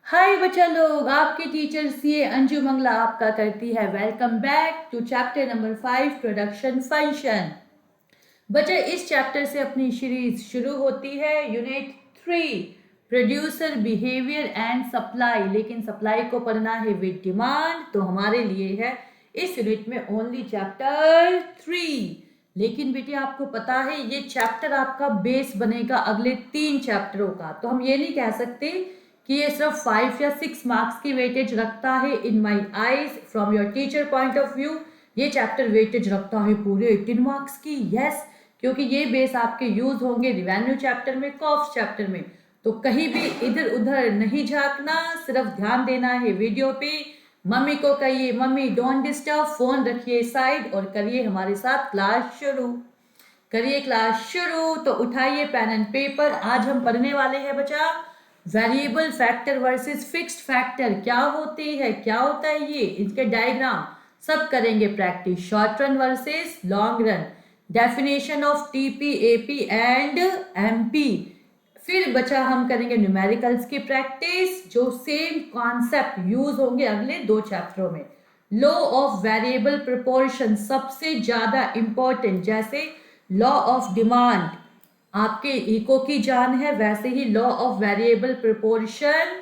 हाय बच्चा लोग, आपके टीचर सीए अंजू मंगला आपका करती है welcome back to chapter number 5 production function. बच्चा इस चैप्टर से अपनी सीरीज शुरू होती है। Unit 3 producer behaviour and supply, लेकिन सप्लाई को पढ़ना है विद डिमांड, तो हमारे लिए है इस यूनिट में ओनली चैप्टर 3। लेकिन बेटे आपको पता है ये चैप्टर आपका बेस बनेगा अगले 3 चैप्टरों का, तो हम ये नहीं कह सकते कि ये सिर्फ 5 या 6 मार्क्स की वेटेज रखता है। In my eyes from your teacher point of view ये चैप्टर वेटेज रखता है पूरे 18 मार्क्स की। यस, क्योंकि ये बेस आपके यूज होंगे रिवेन्यू चैप्टर में, कॉस्ट चैप्टर में। तो कहीं भी इधर उधर नहीं झांकना, सिर्फ ध्यान देना है वीडियो पे। मम्मी को कहिए मम्मी डोंट डिस्टर्ब, फोन रखिए साइड और करिए हमारे साथ क्लास शुरू। करिए क्लास शुरू, तो उठाइए पेन एंड पेपर। आज हम पढ़ने वाले हैं बच्चा variable factor versus fixed factor. क्या होती है, क्या होता है ये, इसके डायग्राम सब करेंगे practice. Short run versus long run, definition of TP, AP and MP. फिर बचा हम करेंगे न्यूमेरिकल्स की प्रैक्टिस, जो सेम कॉन्सेप्ट यूज होंगे अगले 2 चैप्टरों में। लॉ ऑफ वेरिएबल प्रोपोर्शन सबसे ज्यादा इंपॉर्टेंट, जैसे लॉ ऑफ डिमांड आपके इको की जान है, वैसे ही लॉ ऑफ वेरिएबल प्रोपोर्शन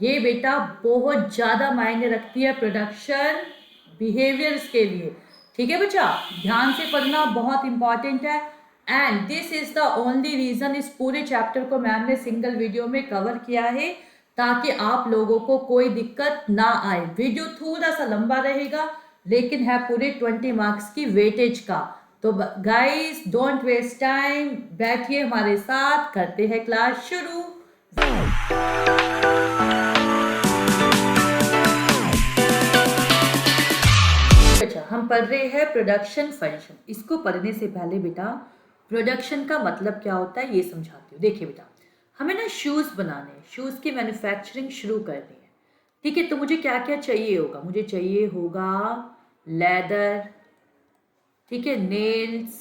ये बेटा बहुत ज्यादा मायने रखती है प्रोडक्शन बिहेवियर्स के लिए। ठीक है बच्चा, ध्यान से पढ़ना बहुत इंपॉर्टेंट है। And this is the only reason इस पूरे चैप्टर को मैम ने सिंगल वीडियो में कवर किया है, ताकि आप लोगों को कोई दिक्कत ना आए। वीडियो थोड़ा सा लंबा रहेगा, लेकिन है पूरे 20 मार्क्स की वेटेज का। तो गाइस डोंट वेस्ट टाइम, बैठिए हमारे साथ, करते हैं क्लास शुरू। अच्छा, हम पढ़ रहे हैं प्रोडक्शन फंक्शन। इसको पढ़ने से पहले बेटा प्रोडक्शन का मतलब क्या होता है ये समझाती हूँ। देखिए बेटा, हमें ना शूज बनाने हैं, शूज की मैन्युफैक्चरिंग शुरू करनी है। ठीक है, तो मुझे क्या क्या चाहिए होगा, मुझे चाहिए होगा लेदर, ठीक है, नेल्स,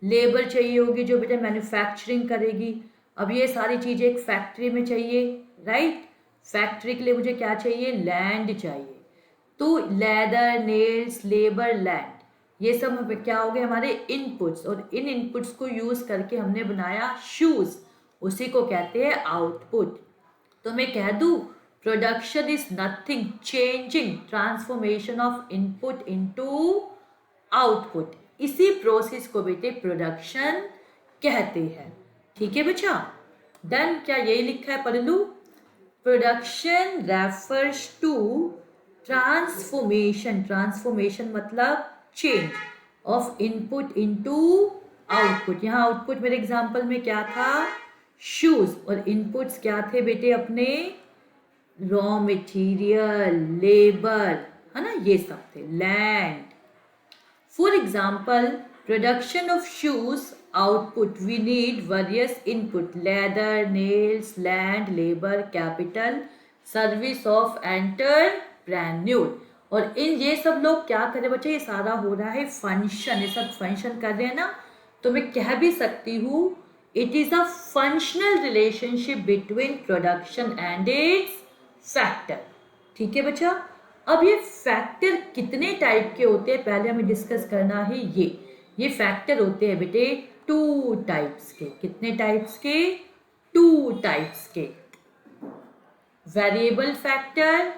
लेबर चाहिए होगी जो बेटा मैन्युफैक्चरिंग करेगी। अब ये सारी चीज़ें एक फैक्ट्री में चाहिए, राइट। फैक्ट्री के लिए मुझे क्या चाहिए, लैंड चाहिए। तो लेदर, नेल्स, लेबर, लैंड, ये सब क्या हो गए हमारे इनपुट्स, और इन इनपुट्स को यूज करके हमने बनाया शूज, उसी को कहते हैं आउटपुट। तो मैं कह दूं production is nothing changing transformation of input into output. इसी प्रोसेस को बेटे प्रोडक्शन कहते हैं। ठीक है बच्चा, डन। क्या यही लिखा है, पढ़ लू। Production refers to transformation, transformation मतलब change of input into output. यहाँ आउटपुट मेरे एग्जांपल में क्या था, शूज, और इनपुट्स क्या थे बेटे अपने, रॉ मटेरियल, लेबर, है ना, ये सब थे, land. For example, production of shoes output, we need various input: leather, nails, land, labor, capital, service of entrepreneur। और इन ये सब लोग क्या कर रहे बच्चे, ये सारा हो रहा है फंक्शन, ये सब फंक्शन कर रहे हैं ना। तो मैं कह भी सकती हूँ it is a functional relationship between production and it's factor. ठीक है बच्चा, अब ये फैक्टर कितने टाइप के होते हैं पहले हमें डिस्कस करना है। ये फैक्टर होते हैं बेटे 2 टाइप्स के। कितने टाइप्स के, 2 टाइप्स के। Variable factor,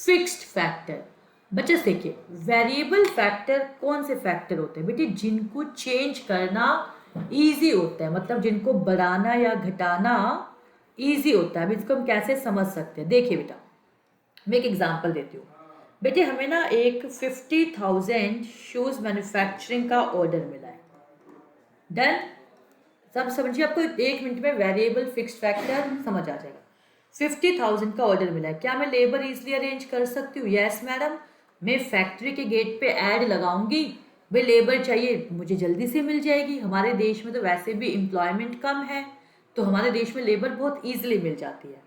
fixed factor. बच्चे देखिए, वेरिएबल फैक्टर कौन से फैक्टर होते हैं बेटे, जिनको चेंज करना इजी होता है, मतलब जिनको बढ़ाना या घटाना इजी होता है। अब इसको हम कैसे समझ सकते हैं, देखिए बेटा मैं एक एग्जांपल देती हूँ। बेटे हमें ना एक 50,000 शूज मैन्युफैक्चरिंग का ऑर्डर मिला है। डन, सब समझिए, आपको 1 मिनट में वेरिएबल फिक्स्ड फैक्टर समझ आ जाएगा। 50,000 का ऑर्डर मिला है, क्या मैं लेबर इजीली अरेंज कर सकती हूँ? यस मैडम, मैं फैक्ट्री के गेट पे ऐड लगाऊंगी, भाई लेबर चाहिए, मुझे जल्दी से मिल जाएगी। हमारे देश में तो वैसे भी एम्प्लॉयमेंट कम है, तो हमारे देश में लेबर बहुत ईजिली मिल जाती है।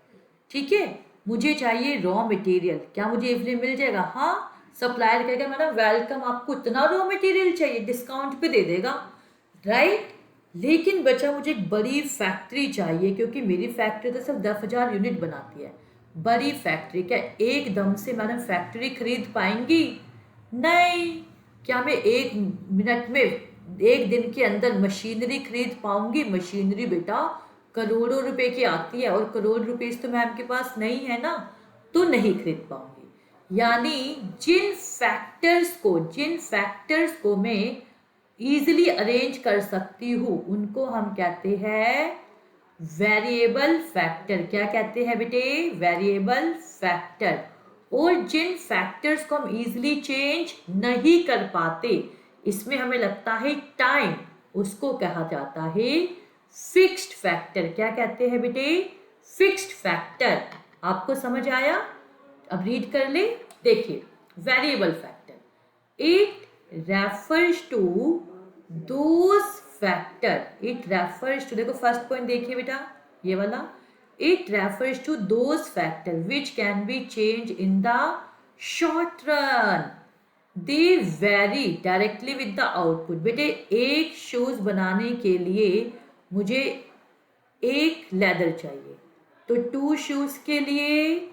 ठीक है, मुझे चाहिए रॉ मटेरियल, क्या मुझे इजीली मिल जाएगा? हाँ, सप्लायर कहेगा मैडम वेलकम, आपको इतना रॉ मटेरियल चाहिए, डिस्काउंट पे दे देगा, राइट। लेकिन बच्चा मुझे एक बड़ी फैक्ट्री चाहिए, क्योंकि मेरी फैक्ट्री तो सिर्फ 10,000 यूनिट बनाती है, बड़ी फैक्ट्री, क्या एकदम से मैडम फैक्ट्री खरीद पाएंगी? नहीं। क्या मैं 1 मिनट में, 1 दिन के अंदर मशीनरी खरीद पाऊंगी? मशीनरी बेटा करोड़ों रुपए की आती है, और करोड़ रुपए तो मैम के पास नहीं है ना, तो नहीं खरीद पाऊंगी। यानी जिन फैक्टर्स को मैं इजीली अरेंज कर सकती हूँ उनको हम कहते हैं वेरिएबल फैक्टर। क्या कहते हैं बेटे? Variable factor. और जिन फैक्टर्स को हम इजीली चेंज नहीं कर पाते, इसमें हमें लगता है टाइम, उसको कहा जाता है फिक्स्ड फैक्टर। क्या कहते हैं बेटे? Fixed factor. आपको समझ आया? अब रीड कर ले। देखिए, variable factor, it refers to those factor, it refers to, देखो फर्स्ट पॉइंट देखिए बेटा, ये वाला, it refers to those factor which can be change in the short run, they vary directly with the output. बेटे एक shoes बनाने के लिए मुझे एक लेदर चाहिए, तो 2 शूज के लिए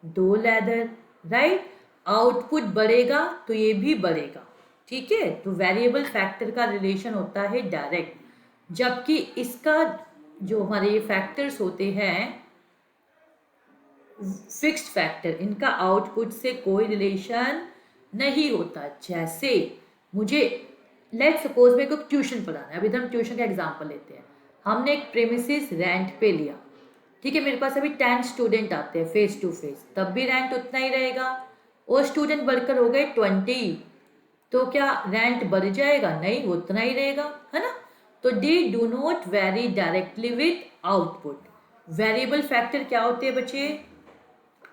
2 लेदर, राइट? आउटपुट बढ़ेगा तो ये भी बढ़ेगा, ठीक है? तो वेरिएबल फैक्टर का रिलेशन होता है डायरेक्ट, जबकि इसका जो हमारे ये फैक्टर्स होते हैं फिक्स्ड फैक्टर, इनका आउटपुट से कोई रिलेशन नहीं होता। जैसे मुझे लेट सपोज मेरे को ट्यूशन पढ़ाना है, अभी हम ट्यूशन का एग्जांपल लेते हैं। हमने एक प्रेमिसेस रेंट पे लिया, ठीक है? मेरे पास अभी 10 स्टूडेंट आते हैं फेस टू फेस, तब भी रेंट उतना ही रहेगा। और स्टूडेंट बढ़कर हो गए 20, तो क्या रेंट बढ़ जाएगा? नहीं, उतना ही रहेगा, है ना? तो they do not very directly with output. Variable factor क्या होते हैं बच्चे?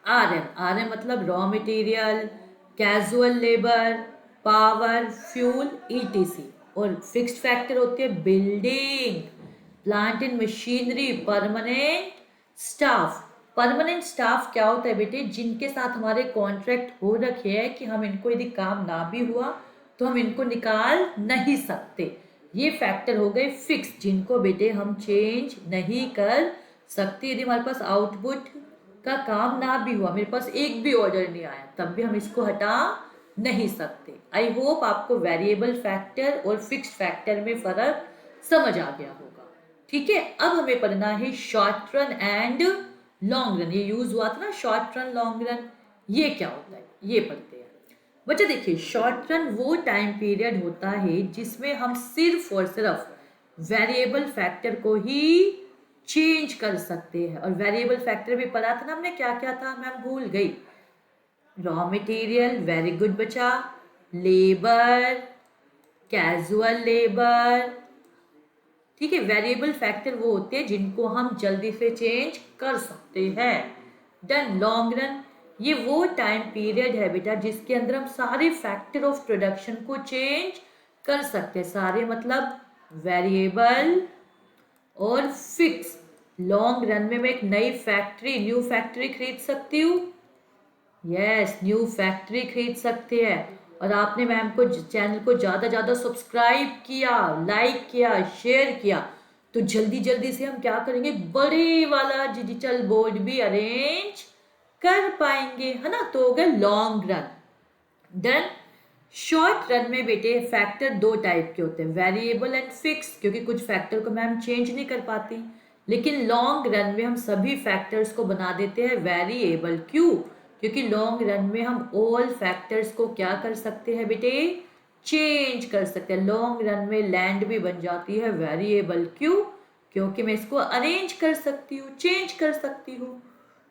आर एम मतलब raw material, casual labour, power, fuel, etc. और फिक्स्ड फैक्टर होते हैं building, plant and machinery, permanent staff. Permanent staff क्या होता है बेटे? जिनके साथ हमारे कॉन्ट्रैक्ट हो रखे हैं कि हम इनको यदि काम ना भी हुआ तो हम इनको निकाल नहीं सकते। ये फैक्टर हो गए फिक्स, जिनको बेटे हम चेंज नहीं कर सकते। यदि हमारे पास आउटपुट का काम ना भी हुआ, मेरे पास एक भी ऑर्डर नहीं आया, तब भी हम इसको हटा नहीं सकते। आई होप आपको वेरिएबल फैक्टर और फिक्स्ड फैक्टर में फर्क समझ आ गया होगा, ठीक है? अब हमें पढ़ना है short run and long run. ये यूज हुआ था ना, शॉर्ट रन लॉन्ग रन, ये क्या होता है ये पढ़ते हैं। बच्चे देखिए, शॉर्ट रन वो टाइम पीरियड होता है जिसमें हम सिर्फ और सिर्फ वेरिएबल फैक्टर को ही चेंज कर सकते हैं। और वेरिएबल फैक्टर भी पढ़ा था ना हमने, क्या क्या था मैं भूल गई। रॉ मटेरियल, वेरी गुड बच्चा, लेबर, कैजुअल लेबर, ठीक है? वेरिएबल फैक्टर वो होते हैं जिनको हम जल्दी से चेंज कर सकते हैं। देन लॉन्ग रन, ये वो टाइम पीरियड है बेटा जिसके अंदर हम सारे फैक्टर ऑफ प्रोडक्शन को चेंज कर सकते हैं। सारे मतलब वेरिएबल और फिक्स। लॉन्ग रन में मैं एक न्यू फैक्ट्री खरीद सकती हूँ। यस, न्यू फैक्ट्री खरीद सकते हैं। और आपने मैम को चैनल को ज़्यादा ज़्यादा सब्सक्राइब किया, लाइक किया, शेयर किया, तो जल्दी जल्दी से हम क्या करेंगे, बड़े वाला डिजिटल बोर्ड भी अरेंज कर पाएंगे, है ना? तो हो गया long run. Then short run में बेटे फैक्टर 2 टाइप के होते हैं, वेरिएबल एंड फिक्स, क्योंकि कुछ फैक्टर को मैम चेंज नहीं कर पाती। लेकिन लॉन्ग रन में हम सभी फैक्टर्स को बना देते हैं वेरिएबल। क्यों? क्योंकि लॉन्ग रन में हम ऑल फैक्टर्स को क्या कर सकते हैं बेटे? चेंज कर सकते हैं। लॉन्ग रन में लैंड भी बन जाती है वेरिएबल। क्यों? क्योंकि मैं इसको अरेंज कर सकती हूँ, चेंज कर सकती हूँ।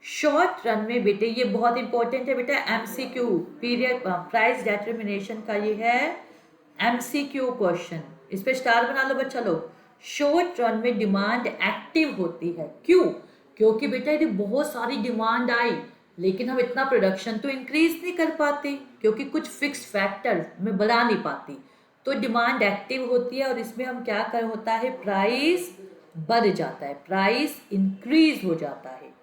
शॉर्ट रन में बेटे ये बहुत इंपॉर्टेंट है बेटा, एमसीक्यू पीरियड प्राइस डिटरमिनेशन का ये है एमसीक्यू क्वेश्चन, इस पे स्टार बना लो बच्चा लोग। शॉर्ट रन में डिमांड एक्टिव होती है। क्यों? क्योंकि बेटा यदि बहुत सारी डिमांड आई लेकिन हम इतना प्रोडक्शन तो इंक्रीज नहीं कर पाते, क्योंकि कुछ फिक्स फैक्टर में बढ़ा नहीं पाती, तो डिमांड एक्टिव होती है और इसमें हम क्या कर होता है, प्राइस बढ़ जाता है, प्राइस इंक्रीज हो जाता है।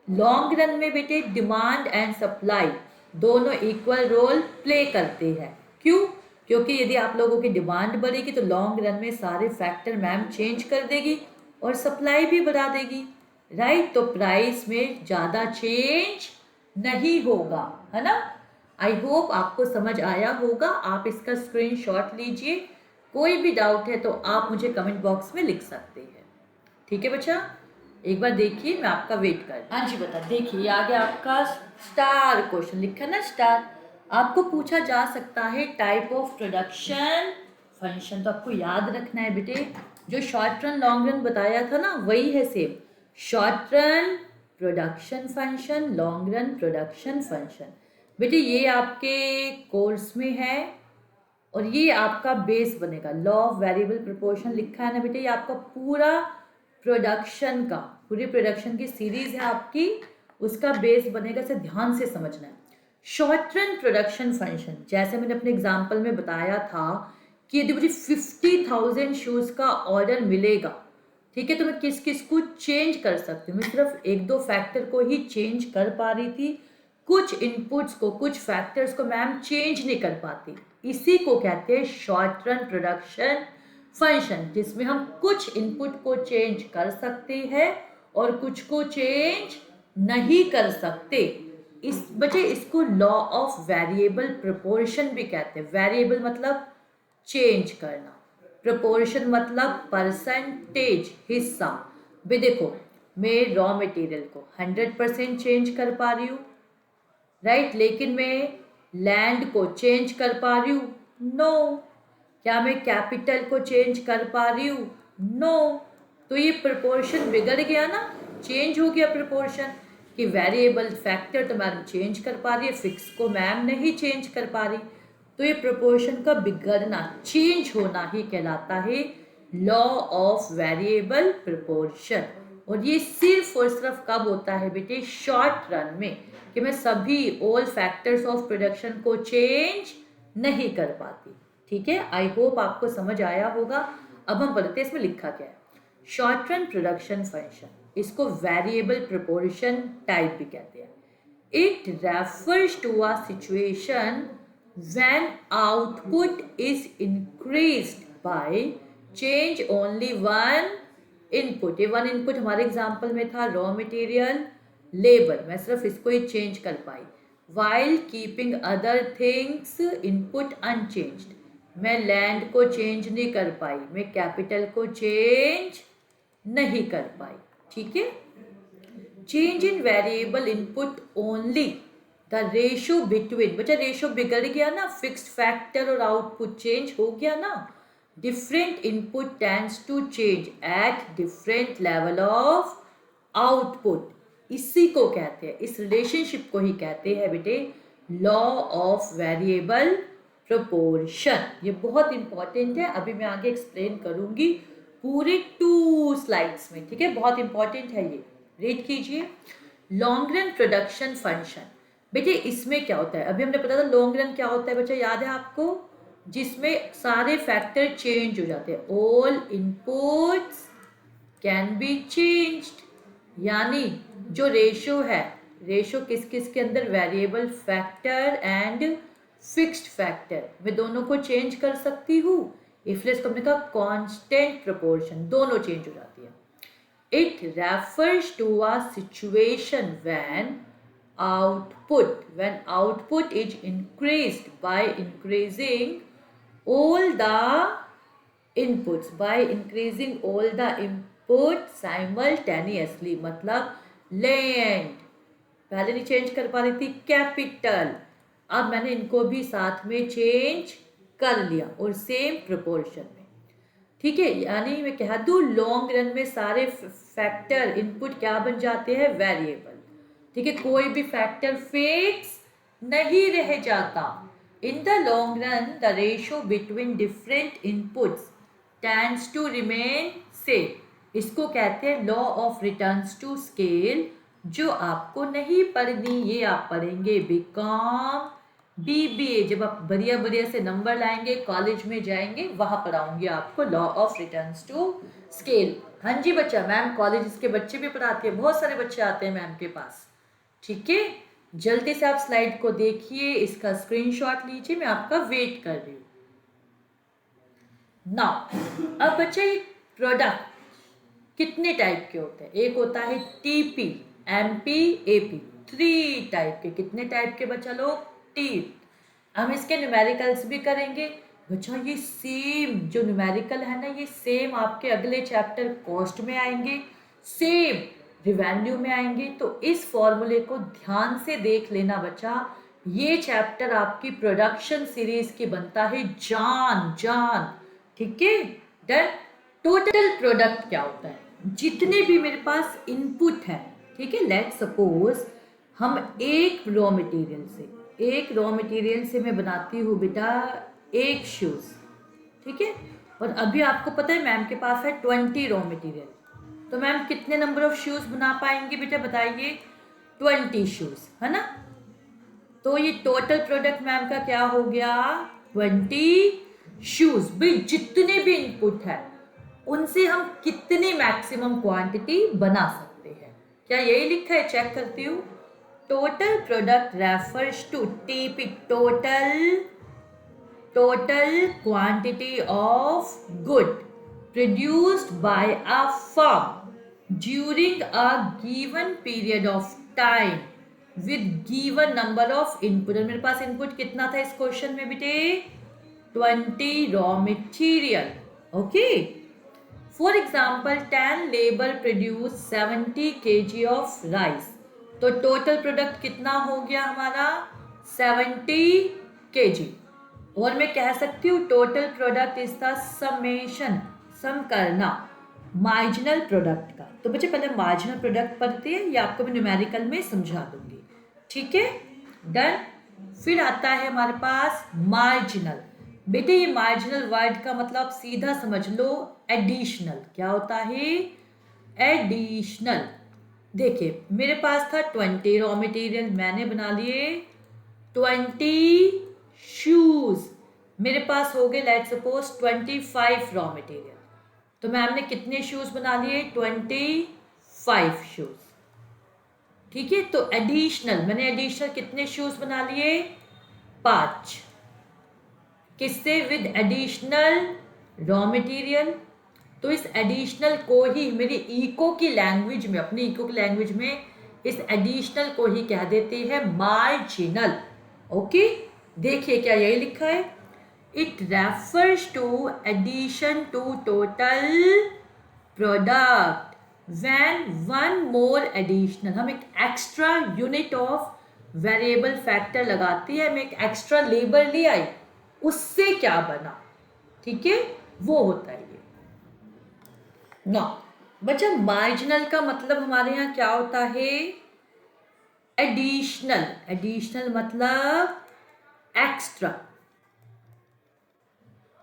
लॉन्ग रन में बेटे डिमांड एंड सप्लाई दोनों इक्वल रोल प्ले करते हैं। क्यों? क्योंकि यदि आप लोगों की डिमांड बढ़ेगी तो लॉन्ग रन में सारे फैक्टर मैम चेंज कर देगी और सप्लाई भी बढ़ा देगी, राइट। तो प्राइस में ज़्यादा चेंज नहीं होगा, है ना। आई होप आपको समझ आया होगा। आप इसका स्क्रीनशॉट लीजिए, कोई भी डाउट है तो आप मुझे कमेंट बॉक्स में लिख सकते हैं। ठीक है बच्चा, एक बार देखिए, मैं आपका वेट कर। हाँ जी बता, देखिए आगे आपका स्टार क्वेश्चन लिखा ना, स्टार। आपको पूछा जा सकता है टाइप ऑफ प्रोडक्शन फंक्शन। तो आपको याद रखना है बेटे, जो शॉर्ट रन लॉन्ग रन बताया था ना, वही है same. Short run production function, long run production function. बेटे ये आपके कोर्स में है और ये आपका बेस बनेगा। लॉ ऑफ वेरिएबल प्रोपोर्शन लिखा है ना बेटे, ये आपका पूरा प्रोडक्शन का, पूरी प्रोडक्शन की सीरीज है आपकी, उसका बेस बनेगा। इसे ध्यान से समझना है। शॉर्ट रन प्रोडक्शन फंक्शन, जैसे मैंने अपने एग्जांपल में बताया था कि यदि मुझे 50,000 शूज का ऑर्डर मिलेगा, ठीक है, तो मैं किस किस को चेंज कर सकती हूँ। मैं सिर्फ एक दो फैक्टर को ही चेंज कर पा रही थी, कुछ इनपुट्स को, कुछ फैक्टर्स को मैम चेंज नहीं कर पाती। इसी को कहते हैं शॉर्ट रन प्रोडक्शन फंक्शन, जिसमें हम कुछ इनपुट को चेंज कर सकते हैं और कुछ को चेंज नहीं कर सकते। इस बच्चे इसको लॉ ऑफ वेरिएबल प्रोपोर्शन भी कहते हैं। वेरिएबल मतलब चेंज करना, प्रोपोर्शन मतलब परसेंटेज, हिस्सा। भी देखो, मैं रॉ मटेरियल को 100% चेंज कर पा रही हूँ, राइट, लेकिन मैं लैंड को चेंज कर पा रही हूँ? नो। क्या मैं कैपिटल को चेंज कर पा रही हूँ? नो। तो ये प्रोपोर्शन बिगड़ गया ना, चेंज हो गया प्रोपोर्शन। कि वेरिएबल फैक्टर तो मैम चेंज कर पा रही है, फिक्स को मैम नहीं चेंज कर पा रही। तो ये प्रोपोर्शन का बिगड़ना, चेंज होना ही कहलाता है लॉ ऑफ वेरिएबल प्रोपोर्शन। और ये सिर्फ और सिर्फ कब होता है बेटे? शॉर्ट रन में, कि मैं सभी ऑल फैक्टर्स ऑफ प्रोडक्शन को चेंज नहीं कर पाती। ठीक है, आई होप आपको समझ आया होगा। अब हम बढ़ते हैं, इसमें लिखा क्या है। शॉर्ट रन प्रोडक्शन फंक्शन, इसको वेरिएबल प्रोपोर्शन टाइप भी कहते हैं। It refers to a situation when output is increased by change only one input। ये वन इनपुट हमारे एग्जाम्पल में था रॉ मटेरियल, लेबर। मैं सिर्फ इसको ही चेंज कर पाई। while keeping other things input unchanged, मैं लैंड को चेंज नहीं कर पाई, मैं कैपिटल को चेंज नहीं कर पाई। ठीक है, change in variable input only the ratio between, बच्चा रेशो बिगड़ गया ना, फिक्स्ड फैक्टर और आउटपुट चेंज हो गया ना। Different input tends to change at different level of output. इसी को कहते हैं, इस रिलेशनशिप को ही कहते हैं बेटे लॉ ऑफ वेरिएबल प्रोपोर्शन। ये बहुत इंपॉर्टेंट है, अभी मैं आगे एक्सप्लेन करूंगी पूरे 2 स्लाइड्स में। ठीक है, बहुत इंपॉर्टेंट है ये, रीड कीजिए। लॉन्ग रन प्रोडक्शन फंक्शन, बेटे इसमें क्या होता है? अभी हमने पता था लॉन्ग रन क्या होता है बच्चा, याद है आपको? जिसमें सारे फैक्टर चेंज हो जाते हैं, all inputs can be changed. यानी जो रेशो है, रेशो किस किस के अंदर? Variable factor and fixed factor, मैं दोनों को चेंज कर सकती हूँ। इसलिए इसको हमने कहा कांस्टेंट प्रोपोर्शन, दोनों चेंज हो जाती है। It refers to a situation when output is increased by increasing all the inputs, by increasing all the input simultaneously। मतलब लैंड पहले नहीं चेंज कर पा रही थी, कैपिटल, अब मैंने इनको भी साथ में चेंज कर लिया और सेम प्रोपोर्शन में। ठीक है, यानी मैं कह दूं लॉन्ग रन में सारे फैक्टर इनपुट क्या बन जाते हैं? वेरिएबल। ठीक है, कोई भी फैक्टर फिक्स नहीं रह जाता। In the long run the ratio between different inputs tends to remain same. इसको कहते हैं law of returns to scale. जो आपको नहीं पढ़नी, ये आप पढ़ेंगे बीकॉम BBA, जब आप बढ़िया बढ़िया से नंबर लाएंगे, कॉलेज में जाएंगे, वहां पढ़ाऊंगी आपको law of returns to scale. हाँ जी बच्चा, मैम कॉलेज के बच्चे भी पढ़ाते हैं, बहुत सारे बच्चे आते हैं मैम के पास। ठीक है, जल्दी से आप स्लाइड को देखिए, इसका स्क्रीनशॉट लीजिए, मैं आपका वेट कर रही हूँ। नाउ अब बच्चा, ये प्रोडक्ट, कितने टाइप के होते हैं? एक होता है टीपी, एमपी, एपी, 3 टाइप के। कितने टाइप के बच्चा लोग? 3। हम इसके न्यूमेरिकल्स भी करेंगे बच्चा। ये सेम जो न्यूमेरिकल है ना, ये सेम आपके अगले चैप्टर कॉस्ट में आएंगे, सेम रिवेन्यू में आएंगे। तो इस फॉर्मूले को ध्यान से देख लेना बच्चा। ये चैप्टर आपकी प्रोडक्शन सीरीज की बनता है जान जान। ठीक है, डन। टोटल प्रोडक्ट क्या होता है? जितने भी मेरे पास इनपुट है, ठीक है, लेट सपोज हम एक रॉ मटेरियल से मैं बनाती हूँ बेटा एक शूज, ठीक है। और अभी आपको पता है मैम के पास है 20 रॉ मटेरियल, तो मैम कितने नंबर ऑफ शूज बना पाएंगे बेटा बताइए? 20 शूज, है ना। तो ये टोटल प्रोडक्ट मैम का क्या हो गया? 20 शूज। भाई जितने भी इनपुट है उनसे हम कितनी मैक्सिमम क्वांटिटी बना सकते हैं? क्या यही लिखा है? चेक करती हूँ। Total product refers to TP, total quantity of good produced by a firm during a given period of time with given number of input। और मेरे पास इनपुट कितना था इस क्वेश्चन में बेटे? 20 raw material. Okay, for example 10 labour produce 70 kg of rice. तो total product कितना हो गया हमारा? 70 kg। और मैं कह सकती हूँ total product is the summation, sum करना मार्जिनल प्रोडक्ट का। तो बच्चे पहले मार्जिनल प्रोडक्ट पढ़ते हैं, या आपको मैं न्यूमेरिकल में समझा दूंगी, ठीक है, डन। फिर आता है हमारे पास मार्जिनल। बेटे ये मार्जिनल वर्ड का मतलब सीधा समझ लो एडिशनल। क्या होता है? एडिशनल। देखिए मेरे पास था 20 रॉ मटेरियल, मैंने बना लिए 20 शूज। मेरे पास हो गए लेट सपोज 25 रॉ मटेरियल, तो मैम ने कितने शूज बना लिए? 25 शूज, ठीक है। तो एडिशनल, मैंने एडिशनल कितने शूज बना लिए? 5। किससे? With additional raw material. तो इस एडिशनल को ही मेरी इको की लैंग्वेज में, अपनी इको की लैंग्वेज में इस एडिशनल को ही कह देते हैं मार्जिनल। ओके, देखिए क्या यही लिखा है? It refers to addition to total product when one more additional. हम एक extra unit of variable factor लगाती है, मैं एक एक्स्ट्रा लेबर ले आई, उससे क्या बना, ठीक है, वो होता है ये। नौ बच्चा, मार्जिनल का मतलब हमारे यहाँ क्या होता है? एडिशनल। एडिशनल मतलब एक्स्ट्रा,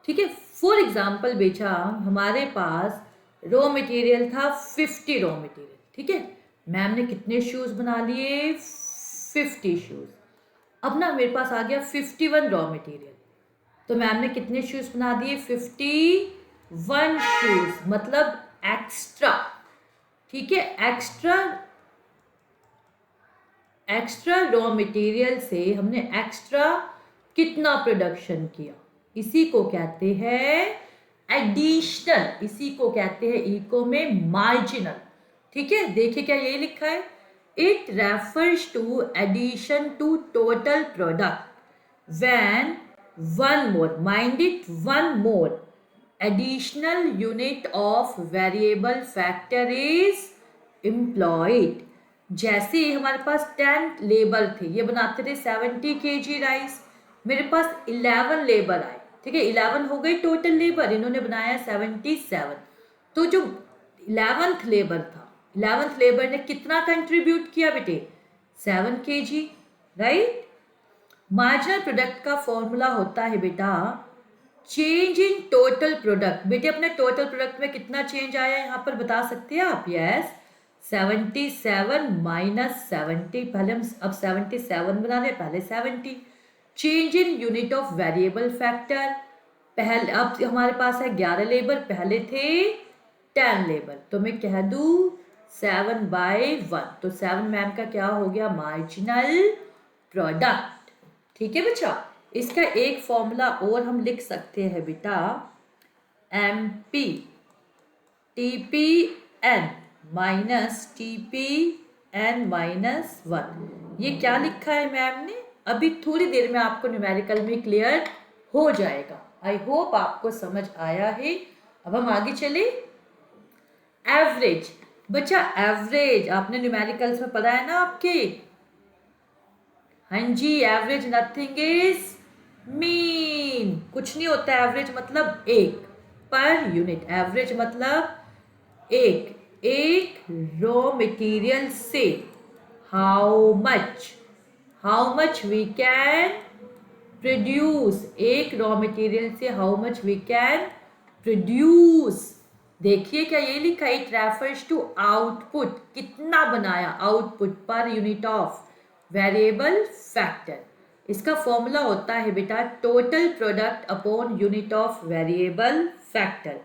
ठीक है। फॉर एग्जाम्पल बेटा हमारे पास रॉ मटेरियल था 50 रॉ मटेरियल, ठीक है। मैम ने कितने शूज बना लिए? 50 शूज। अब ना मेरे पास आ गया 51 रॉ मटेरियल, तो मैम ने कितने शूज बना दिए? 51 शूज, मतलब एक्स्ट्रा, ठीक है। एक्स्ट्रा रॉ मटेरियल से हमने एक्स्ट्रा कितना प्रोडक्शन किया, इसी को कहते हैं एडिशनल, इसी को कहते हैं इको में मार्जिनल, ठीक है। देखिए क्या यही लिखा है? It refers to addition to total product when one more, mind it, one more additional unit of variable factor is employed। जैसे हमारे पास 10 लेबर थे, ये बनाते थे 70 kg राइस, मेरे पास 11 लेबर आए, ठीक है, 11 हो गई टोटल लेबर, इन्होंने बनाया 77। तो जो 11th लेबर था, 11th लेबर ने कितना कंट्रीब्यूट किया बेटे? 7 kg, राइट। मार्जिनल प्रोडक्ट का फॉर्मूला होता है बेटा चेंज इन टोटल प्रोडक्ट। बेटे अपने टोटल प्रोडक्ट में कितना चेंज आया यहाँ पर बता सकते हैं आप? Yes, 77 minus 70। पहले हम अब 77 बना रहे, पहले 70। Change in unit of variable factor, पहले अब हमारे पास है 11 लेबर, पहले थे 10 लेबर, तो मैं कह दूं 7/1। तो 7 मैम का क्या हो गया? मार्जिनल प्रोडक्ट, ठीक है बच्चा। इसका एक फॉर्मूला और हम लिख सकते हैं बेटा, MP TP N minus T P N minus one. ये क्या लिखा है मैम ने? अभी थोड़ी देर में आपको न्यूमेरिकल में क्लियर हो जाएगा। आई होप आपको समझ आया है। अब हम आगे चले। एवरेज, बच्चा एवरेज आपने न्यूमेरिकल्स में पढ़ा है ना आपके? हाँ जी, एवरेज नथिंग इज मीन, कुछ नहीं होता। एवरेज मतलब एक, पर यूनिट। एवरेज मतलब एक रॉ मटेरियल से how much we can produce, एक रॉ मटेरियल से how much we can produce. देखिए क्या ये लिखा है, इट रेफर्स टू आउटपुट, कितना बनाया, output per unit of variable factor. इसका फॉर्मूला होता है बेटा total product upon unit of variable factor,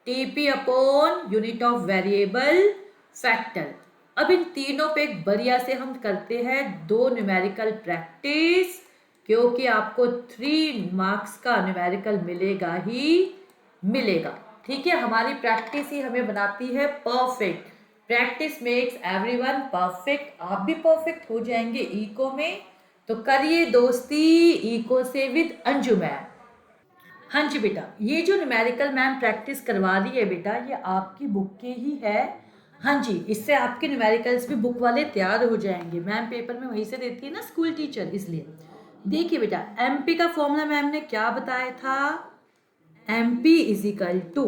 TP upon unit of variable factor. अब इन तीनों पे एक बढ़िया से हम करते हैं दो न्यूमेरिकल प्रैक्टिस, क्योंकि आपको 3 मार्क्स का न्यूमेरिकल मिलेगा ही मिलेगा। ठीक है, हमारी प्रैक्टिस ही हमें बनाती है perfect. Practice makes everyone perfect. आप भी परफेक्ट हो जाएंगे इको में। तो करिए दोस्ती इको से विद अंजू मैम। हाँ जी बेटा, ये जो न्यूमेरिकल मैम प्रैक्टिस करवा रही है बेटा, ये आपकी बुक के ही है। हाँ जी, इससे आपके न्यूमेरिकल्स भी बुक वाले तैयार हो जाएंगे। मैम पेपर में वहीं से देती है ना स्कूल टीचर, इसलिए। देखिए बेटा, एमपी का फॉर्मूला मैम ने क्या बताया था? MP is equal to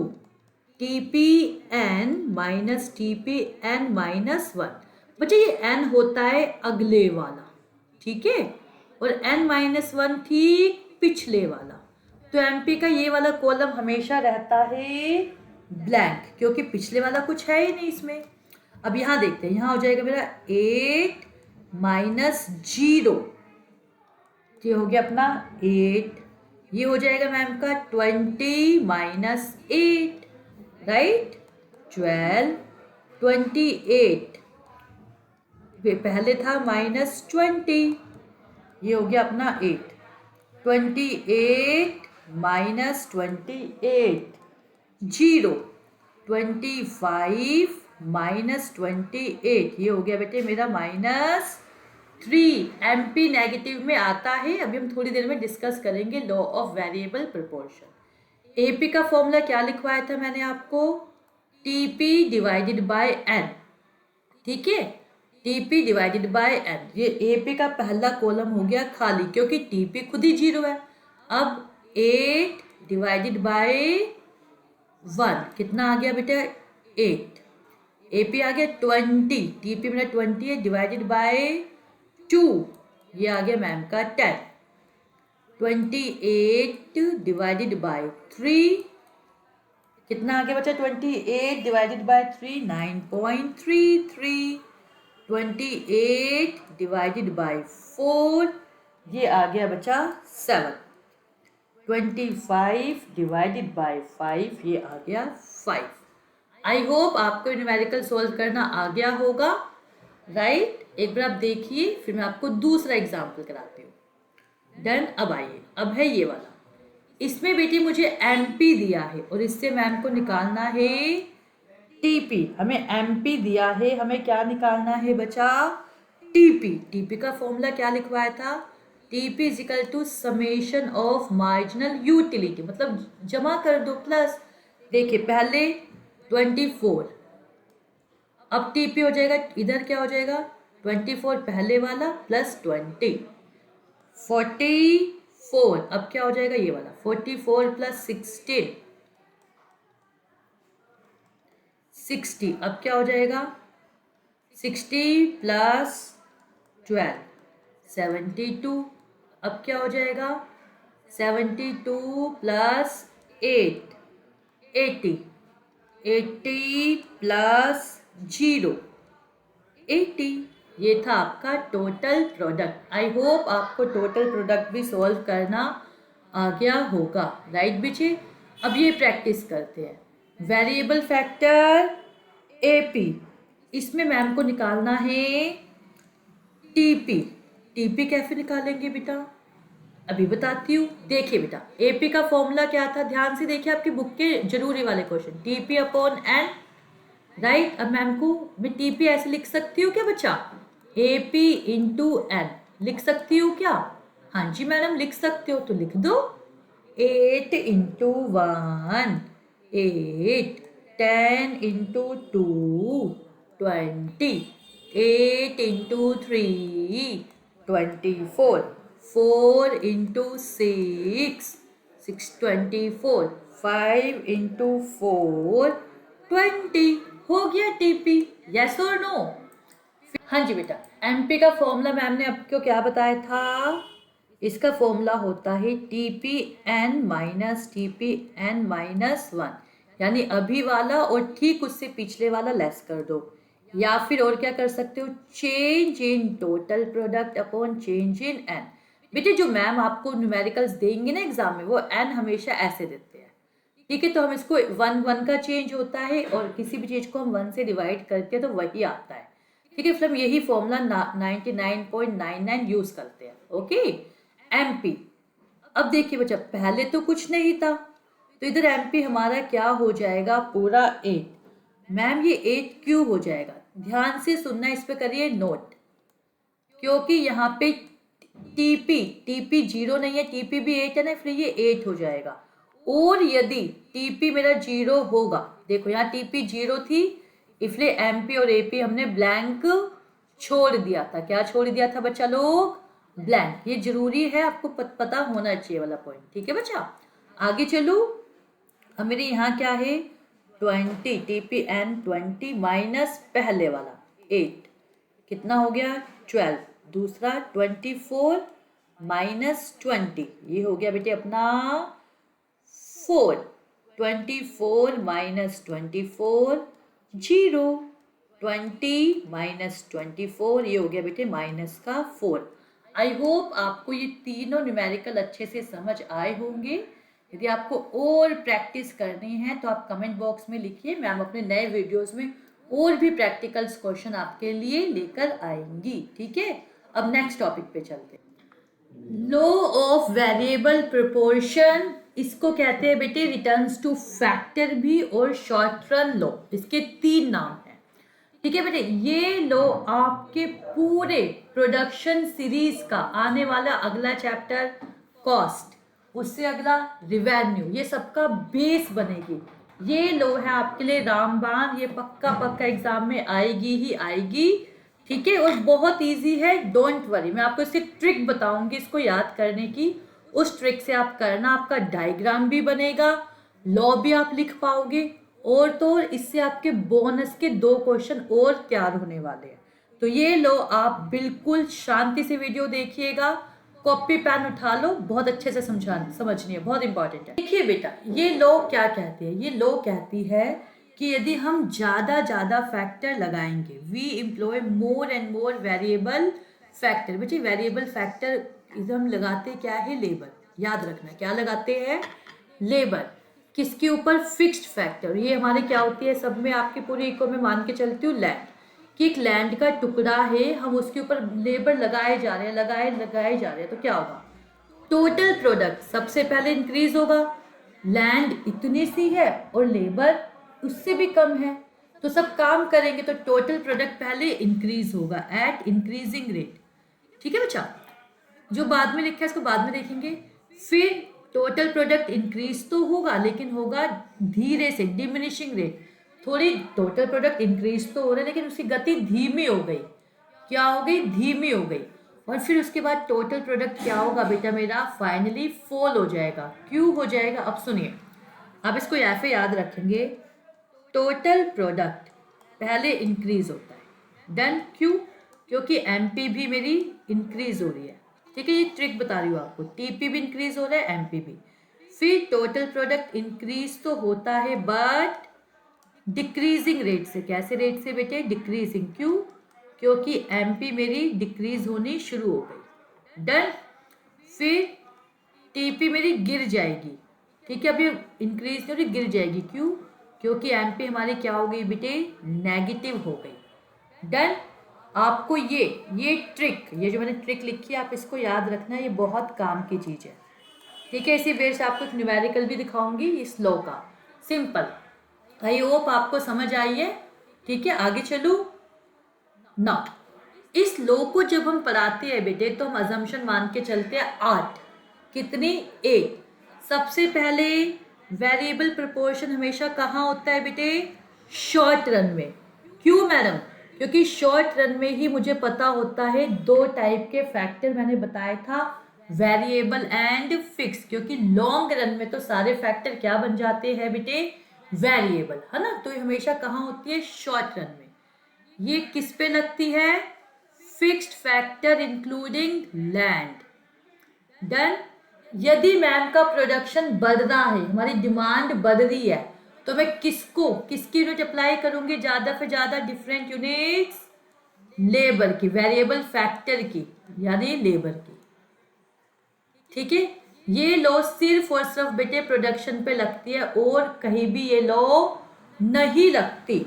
T P N minus T P N minus one. बच्चे ये एन होता है अगले वाला, ठीक है, और एन माइनस वन ठीक पिछले वाला। तो एमपी का ये वाला कॉलम हमेशा रहता है ब्लैंक, क्योंकि पिछले वाला कुछ है ही नहीं इसमें। अब यहाँ देखते हैं, यहाँ हो जाएगा मेरा 8 माइनस 0, ये हो गया अपना 8। ये हो जाएगा मैम का 20 माइनस 8, राइट, 12, 28। पहले था माइनस 20, ये हो गया अपना 8, 28 माइनस 28, 0, 25 माइनस 28, ये हो गया बेटे मेरा माइनस 3। एमपी नेगेटिव में आता है, अभी हम थोड़ी देर में डिस्कस करेंगे law of variable proportion. AP का फॉर्मूला क्या लिखवाया था मैंने आपको? टीपी डिवाइडेड बाय एन, ठीक है, टीपी डिवाइडेड बाय एन। ये एपी का पहला कॉलम हो गया खाली, क्योंकि टीपी खुद ही 0 है। अब 8 डिवाइडेड बाय 1 कितना आ गया बेटा? 8। एपी आ गया 20, टीपी मेरा 20 है, डिवाइडेड बाय 2, ये आ गया मैम का 10। 28 डिवाइडेड बाय 3 कितना आ गया बच्चा? 28 डिवाइडेड बाय 3 9.33। 28 डिवाइडेड बाय 4 ये आ गया बच्चा 7। 25 डिवाइडेड बाय 5 ये आ गया 5। आई होप आपको न्यूमेरिकल सोल्व करना आ गया होगा, राइट। एक बार आप देखिए, फिर मैं आपको दूसरा एग्जाम्पल कराती हूँ। डन। अब आइए, अब है ये वाला। इसमें बेटी मुझे एमपी दिया है और इससे मैम को निकालना है टीपी। हमें एमपी दिया है, हमें क्या निकालना है बच्चा? टीपी। टीपी का फॉर्मूला क्या लिखवाया था? TP is equal to summation of marginal utility, मतलब जमा कर दो प्लस। देखिए पहले 24, अब टीपी हो जाएगा, इधर क्या हो जाएगा? 24 पहले वाला प्लस 20, 44। अब क्या हो जाएगा? ये वाला 44 प्लस 16, 60। अब क्या हो जाएगा? 60 प्लस 12, 72। अब क्या हो जाएगा? 72 प्लस 8, 80। 80 प्लस 0, 80। ये था आपका टोटल प्रोडक्ट। आई होप आपको टोटल प्रोडक्ट भी सॉल्व करना आ गया होगा, राइट बच्चे। अब ये प्रैक्टिस करते हैं। वेरिएबल फैक्टर एपी, इसमें मैम को निकालना है टीपी। टीपी कैसे निकालेंगे बेटा? अभी बताती हूँ। देखिए बेटा, एपी का फॉर्मूला क्या था? ध्यान से देखिए, आपकी बुक के जरूरी वाले question. TP upon N right. अब मैम को मैं टीपी ऐसे लिख सकती हूँ क्या बच्चा, एपी इंटू एन लिख सकती हूँ क्या? हाँ जी मैडम लिख सकते हो, तो लिख दो 8 into 1 8, 10 into 2 20, 8 into 3 24, 4 into 6 24, 5 into 4 20। हो गया टीपी, यस और नो? हाँ जी बेटा, एमपी का फॉर्मूला मैम ने आपको क्या बताया था? इसका फॉर्मूला होता है TP N minus TP N minus 1, यानी अभी वाला और ठीक उससे पिछले वाला लेस कर दो, या फिर और क्या कर सकते हो, change in total product upon change in an. बेटे जो मैम आपको न्यूमेरिकल्स देंगे ना एग्जाम में, वो एन हमेशा ऐसे देते हैं, ठीक है? तो हम इसको 1 का चेंज होता है और किसी भी चीज को हम 1 से डिवाइड करते हैं तो वही आता है, ठीक है? फिर हम यही फॉर्मूला 99.99 यूज करते हैं। Okay, MP. अब देखिए बच्चा, पहले तो कुछ नहीं था, तो इधर एमपी हमारा क्या हो जाएगा, पूरा 8। मैम ये 8 क्यों हो जाएगा, ध्यान से सुनना, इस पे करिए नोट, क्योंकि यहाँ पे टीपी 0 नहीं है, टीपी भी 8 है ना, इसलिए ये 8 हो जाएगा। और यदि टीपी मेरा 0 होगा, देखो यहाँ टीपी 0 थी, इसलिए एमपी और एपी हमने ब्लैंक छोड़ दिया था। क्या छोड़ दिया था बच्चा लोग, ब्लैंक। ये जरूरी है, आपको पता होना चाहिए वाला पॉइंट, ठीक है बच्चा? आगे चलो, अब मेरे यहाँ क्या है, 20 टीपी एन 20 माइनस पहले वाला 8, कितना हो गया 12, दूसरा 24 माइनस 20, ये हो गया बेटे अपना 4, 24 माइनस 24 0, 20 माइनस 24, ये हो गया बेटे माइनस का 4। आई होप आपको ये तीनों न्यूमेरिकल अच्छे से समझ आए होंगे। यदि आपको और प्रैक्टिस करनी है तो आप कमेंट बॉक्स में लिखिए, मैम अपने नए वीडियोस में और भी प्रैक्टिकल्स क्वेश्चन आपके लिए लेकर आएंगी, ठीक है? अब नेक्स्ट टॉपिक पे चलते हैं। लॉ ऑफ वेरिएबल प्रोपोर्शन, इसको कहते हैं बेटे रिटर्न्स टू फैक्टर भी और शॉर्ट रन लॉ, इसके 3 नाम हैं, ठीक है बेटे? ये लो आपके पूरे प्रोडक्शन सीरीज का आने वाला अगला चैप्टर कॉस्ट, उससे अगला रिवेन्यू, ये सबका बेस बनेगी। ये लो है आपके लिए रामबाण, ये पक्का पक्का एग्जाम में आएगी ही आएगी, ठीक है? और बहुत इजी है, डोंट वरी, मैं आपको इसकी ट्रिक बताऊंगी इसको याद करने की। उस ट्रिक से आप करना, आपका डायग्राम भी बनेगा, लॉ भी आप लिख पाओगे, और तो इससे आपके बोनस के 2 क्वेश्चन और तैयार होने वाले हैं। तो ये लो, आप बिल्कुल शांति से वीडियो देखिएगा, कॉपी पेन उठा लो, बहुत अच्छे से समझनी है, बहुत इंपॉर्टेंट है। देखिए बेटा, ये लो क्या कहती है, ये लो कहती है कि यदि हम ज्यादा फैक्टर लगाएंगे, we employ more and more variable factor. बेटे वेरिएबल फैक्टर हम लगाते क्या है, लेबर, याद रखना क्या लगाते हैं, लेबर। किसके ऊपर, फिक्स्ड फैक्टर। ये हमारे क्या होती है, सब में आपके पूरे इको में मान के चलती हूँ लैंड, कि एक लैंड का टुकड़ा है, हम उसके ऊपर लेबर लगाए जा रहे हैं, लगाए जा रहे हैं, तो क्या होगा, टोटल प्रोडक्ट सबसे पहले इंक्रीज होगा। लैंड इतनी सी है और लेबर उससे भी कम है, तो सब काम करेंगे तो टोटल प्रोडक्ट पहले इंक्रीज होगा एट इंक्रीजिंग रेट, ठीक है बच्चा? जो बाद में लिखा है इसको बाद में देखेंगे। फिर टोटल प्रोडक्ट इंक्रीज तो होगा, लेकिन होगा धीरे से, डिमिनिशिंग रेट। थोड़ी टोटल प्रोडक्ट इंक्रीज तो हो रहा है, लेकिन उसकी गति धीमी हो गई। क्या हो गई, धीमी हो गई। और फिर उसके बाद टोटल प्रोडक्ट क्या होगा बेटा मेरा, फाइनली फॉल हो जाएगा। क्यों हो जाएगा, अब सुनिए, अब इसको ऐसे याद रखेंगे, टोटल प्रोडक्ट पहले इंक्रीज होता है, डन। क्यों, क्योंकि एमपी भी मेरी इंक्रीज हो रही है, ठीक है? ये ट्रिक बता रही हूँ आपको, टीपी भी इंक्रीज हो रहा है, एमपी भी। फिर टोटल प्रोडक्ट इंक्रीज तो होता है बट डिक्रीजिंग रेट से। कैसे रेट से बेटे, डिक्रीजिंग। क्यों, क्योंकि एमपी मेरी डिक्रीज होनी शुरू हो गई, डन। फिर टीपी मेरी गिर जाएगी, ठीक है? अभी इंक्रीज नहीं हो रही, गिर जाएगी। क्यों, क्योंकि एमपी हमारी क्या हो गई बेटे, नेगेटिव हो गई, डन। आपको ये ट्रिक, ये जो मैंने ट्रिक लिखी है, आप इसको याद रखना, ये बहुत काम की चीज़ है, ठीक है? इसी बेस आपको एक न्यूमेरिकल भी दिखाऊंगी इस लॉ का, सिंपल। आई होप आपको समझ आई है। ठीक है, आगे चलूं ना। इस लो को जब हम पढ़ाते हैं बेटे तो हम अजम्पशन मान के चलते हैं 8। कितनी? 8। सबसे पहले वेरिएबल प्रोपोर्शन हमेशा कहाँ होता है बेटे? शॉर्ट रन में। क्यों मैडम? क्योंकि शॉर्ट रन में ही मुझे पता होता है दो टाइप के फैक्टर मैंने बताया था, वेरिएबल एंड फिक्स। क्योंकि लॉन्ग रन में तो सारे फैक्टर क्या बन जाते हैं बेटे? वेरिएबल, है ना। तो ये हमेशा कहाँ होती है? शॉर्ट रन में। ये किस पे लगती है? Fixed factor including land. Done. यदि मैम का प्रोडक्शन बढ़ रहा है, हमारी डिमांड बढ़ रही है, तो मैं किसकी यूनिट अप्लाई करूंगी? ज्यादा से ज्यादा डिफरेंट यूनिट्स लेबर की, वेरिएबल फैक्टर की, यानी लेबर की। ठीक है, ये लॉ सिर्फ और सिर्फ बेटे प्रोडक्शन पे लगती है और कहीं भी ये लॉ नहीं लगती।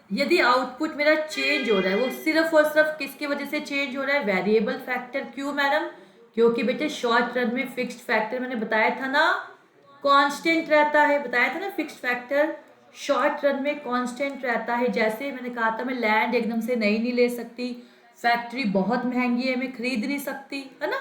यदि आउटपुट मेरा चेंज हो रहा है, वो सिर्फ और सिर्फ किसकी वजह से चेंज हो रहा है? Variable factor. क्यों मैडम? क्योंकि बेटे शॉर्ट रन में फिक्स्ड फैक्टर मैंने बताया था ना कांस्टेंट रहता है, बताया था ना फिक्स्ड फैक्टर शॉर्ट रन में कांस्टेंट रहता है। जैसे मैंने कहा था मैं लैंड एकदम से नहीं ले सकती, फैक्ट्री बहुत महंगी है, मैं खरीद नहीं सकती, है ना।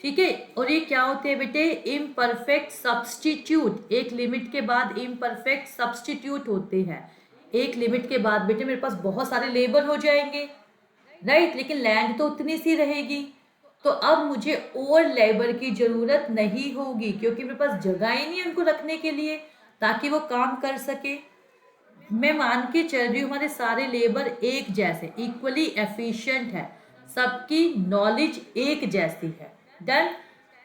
ठीक है, और ये क्या होते हैं बेटे? Imperfect substitute. एक लिमिट के बाद इम्परफेक्ट सब्सटीट्यूट होते हैं। एक लिमिट के बाद बेटे मेरे पास बहुत सारे लेबर हो जाएंगे, राइट, लेकिन लैंड तो उतनी सी रहेगी। तो अब मुझे और लेबर की जरूरत नहीं होगी क्योंकि मेरे पास जगह ही नहीं है उनको रखने के लिए ताकि वो काम कर सके। मैं मान के चल रही हूँ हमारे सारे लेबर एक जैसे इक्वली एफिशिएंट है, सबकी नॉलेज एक जैसी है। डन।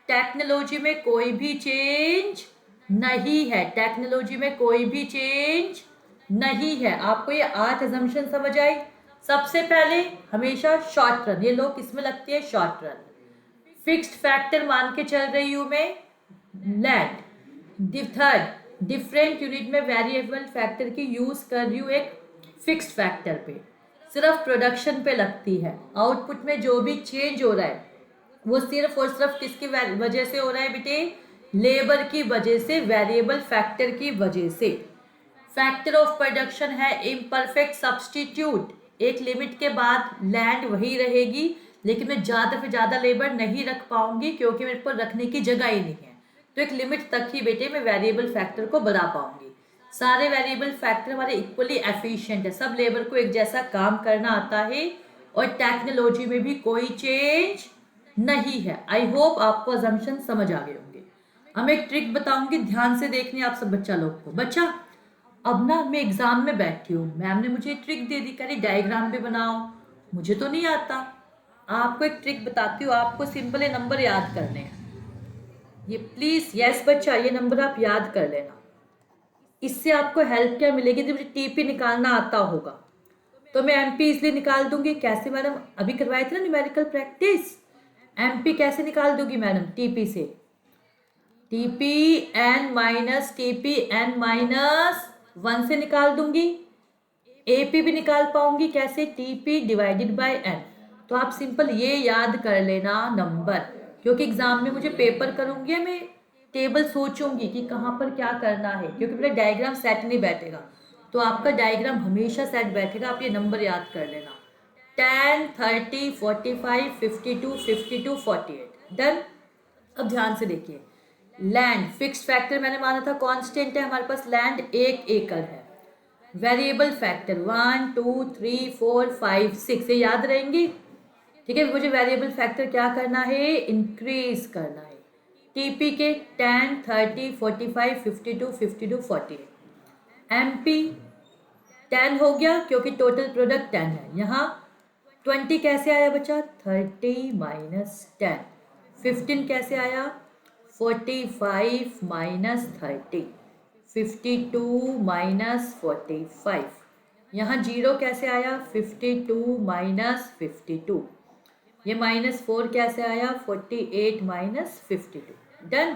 टेक्नोलॉजी में कोई भी चेंज नहीं है, टेक्नोलॉजी में कोई भी चेंज नहीं है। आपको ये 8 अजम्पशन समझ आई? सबसे पहले हमेशा शॉर्ट रन, ये लोग किसमें लगती है? Short run. फिक्स्ड फैक्टर मान के चल रही हूं मैं लैंड। थर्ड, डिफरेंट यूनिट में वेरिएबल फैक्टर की यूज कर रही हूँ एक फिक्स्ड फैक्टर पे, सिर्फ प्रोडक्शन पे लगती है। आउटपुट में जो भी चेंज हो रहा है वो सिर्फ और सिर्फ किसकी वजह से हो रहा है बेटे? लेबर की वजह से, वेरिएबल फैक्टर की वजह से। फैक्टर ऑफ प्रोडक्शन है इम्परफेक्ट सब्सटीट्यूट। एक लिमिट के बाद लैंड वही रहेगी लेकिन मैं ज़्यादा से ज़्यादा लेबर नहीं रख पाऊंगी क्योंकि मेरे को रखने की जगह ही नहीं है। तो एक लिमिट तक ही बेटे मैं वेरिएबल फैक्टर को बढ़ा पाऊंगी। सारे वेरिएबल फैक्टर हमारे इक्वली एफिशिएंट है, सब लेबर को एक जैसा काम करना आता है और टेक्नोलॉजी में भी कोई चेंज नहीं है। आई होप आपको अजम्पशन समझ आ गए होंगे। अब मैं एक ट्रिक बताऊंगी, ध्यान से देखनी आप सब बच्चा लोग को। बच्चा अब ना मैं एग्जाम में बैठी हूँ, मैम ने मुझे ट्रिक दे दी, कह रही डायग्राम भी बनाओ, मुझे तो नहीं आता। आपको एक ट्रिक बताती हूँ, आपको सिंपल ये नंबर याद करने हैं। ये प्लीज, यस बच्चा, ये नंबर आप याद कर लेना। इससे आपको हेल्प क्या मिलेगी? जब मुझे टीपी निकालना आता होगा तो मैं एमपी इसलिए निकाल दूंगी। कैसे मैडम? अभी करवाए थे ना न्यूमेरिकल प्रैक्टिस। एमपी कैसे निकाल दूंगी मैडम? टीपी से, TP N minus TP N minus 1 से निकाल दूंगी। एपी भी निकाल पाऊंगी कैसे? TP divided by N. तो आप सिंपल ये याद कर लेना नंबर, क्योंकि एग्जाम में मुझे पेपर करूंगी मैं टेबल सोचूंगी कि कहाँ पर क्या करना है, क्योंकि मेरा डायग्राम सेट नहीं बैठेगा। तो आपका डायग्राम हमेशा सेट बैठेगा, आप ये नंबर याद कर लेना 10, 30, 45, 52, 52, 48। डन। अब ध्यान से देखिए, लैंड फिक्स्ड फैक्टर मैंने माना था कांस्टेंट है, हमारे पास लैंड 1 एकड़ है। वेरिएबल फैक्टर 1, 2, 3, 4, 5, 6 ये याद रहेंगी। ठीक है, मुझे वेरिएबल फैक्टर क्या करना है? इंक्रीज करना है। टीपी के 10, 30, 45, 52, 52, 48। एमपी 10 हो गया क्योंकि टोटल प्रोडक्ट 10 है। यहाँ 20 कैसे आया बच्चा? 30 माइनस 10। 15 कैसे आया? 45 माइनस 30। 52 माइनस 45। यहाँ 0 कैसे आया? 52 माइनस 52। ये -4 कैसे आया? 48 माइनस 52। डन।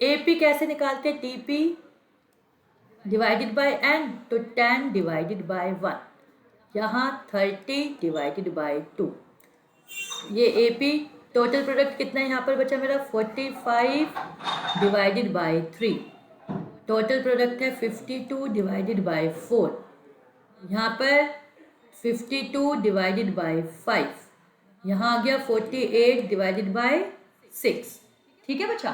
एपी कैसे निकालते? टीपी डिवाइडेड बाय एन, तो 10 डिवाइडेड बाय 1। यहाँ 30 डिवाइडेड बाय 2। ये एपी टोटल प्रोडक्ट कितना है यहाँ पर बचा मेरा? 45 डिवाइडेड बाय 3। टोटल प्रोडक्ट है 52 डिवाइडेड बाय 4। यहाँ पर 52 डिवाइडेड बाय 5, यहाँ आ गया 48 डिवाइडेड बाय 6। ठीक है बच्चा,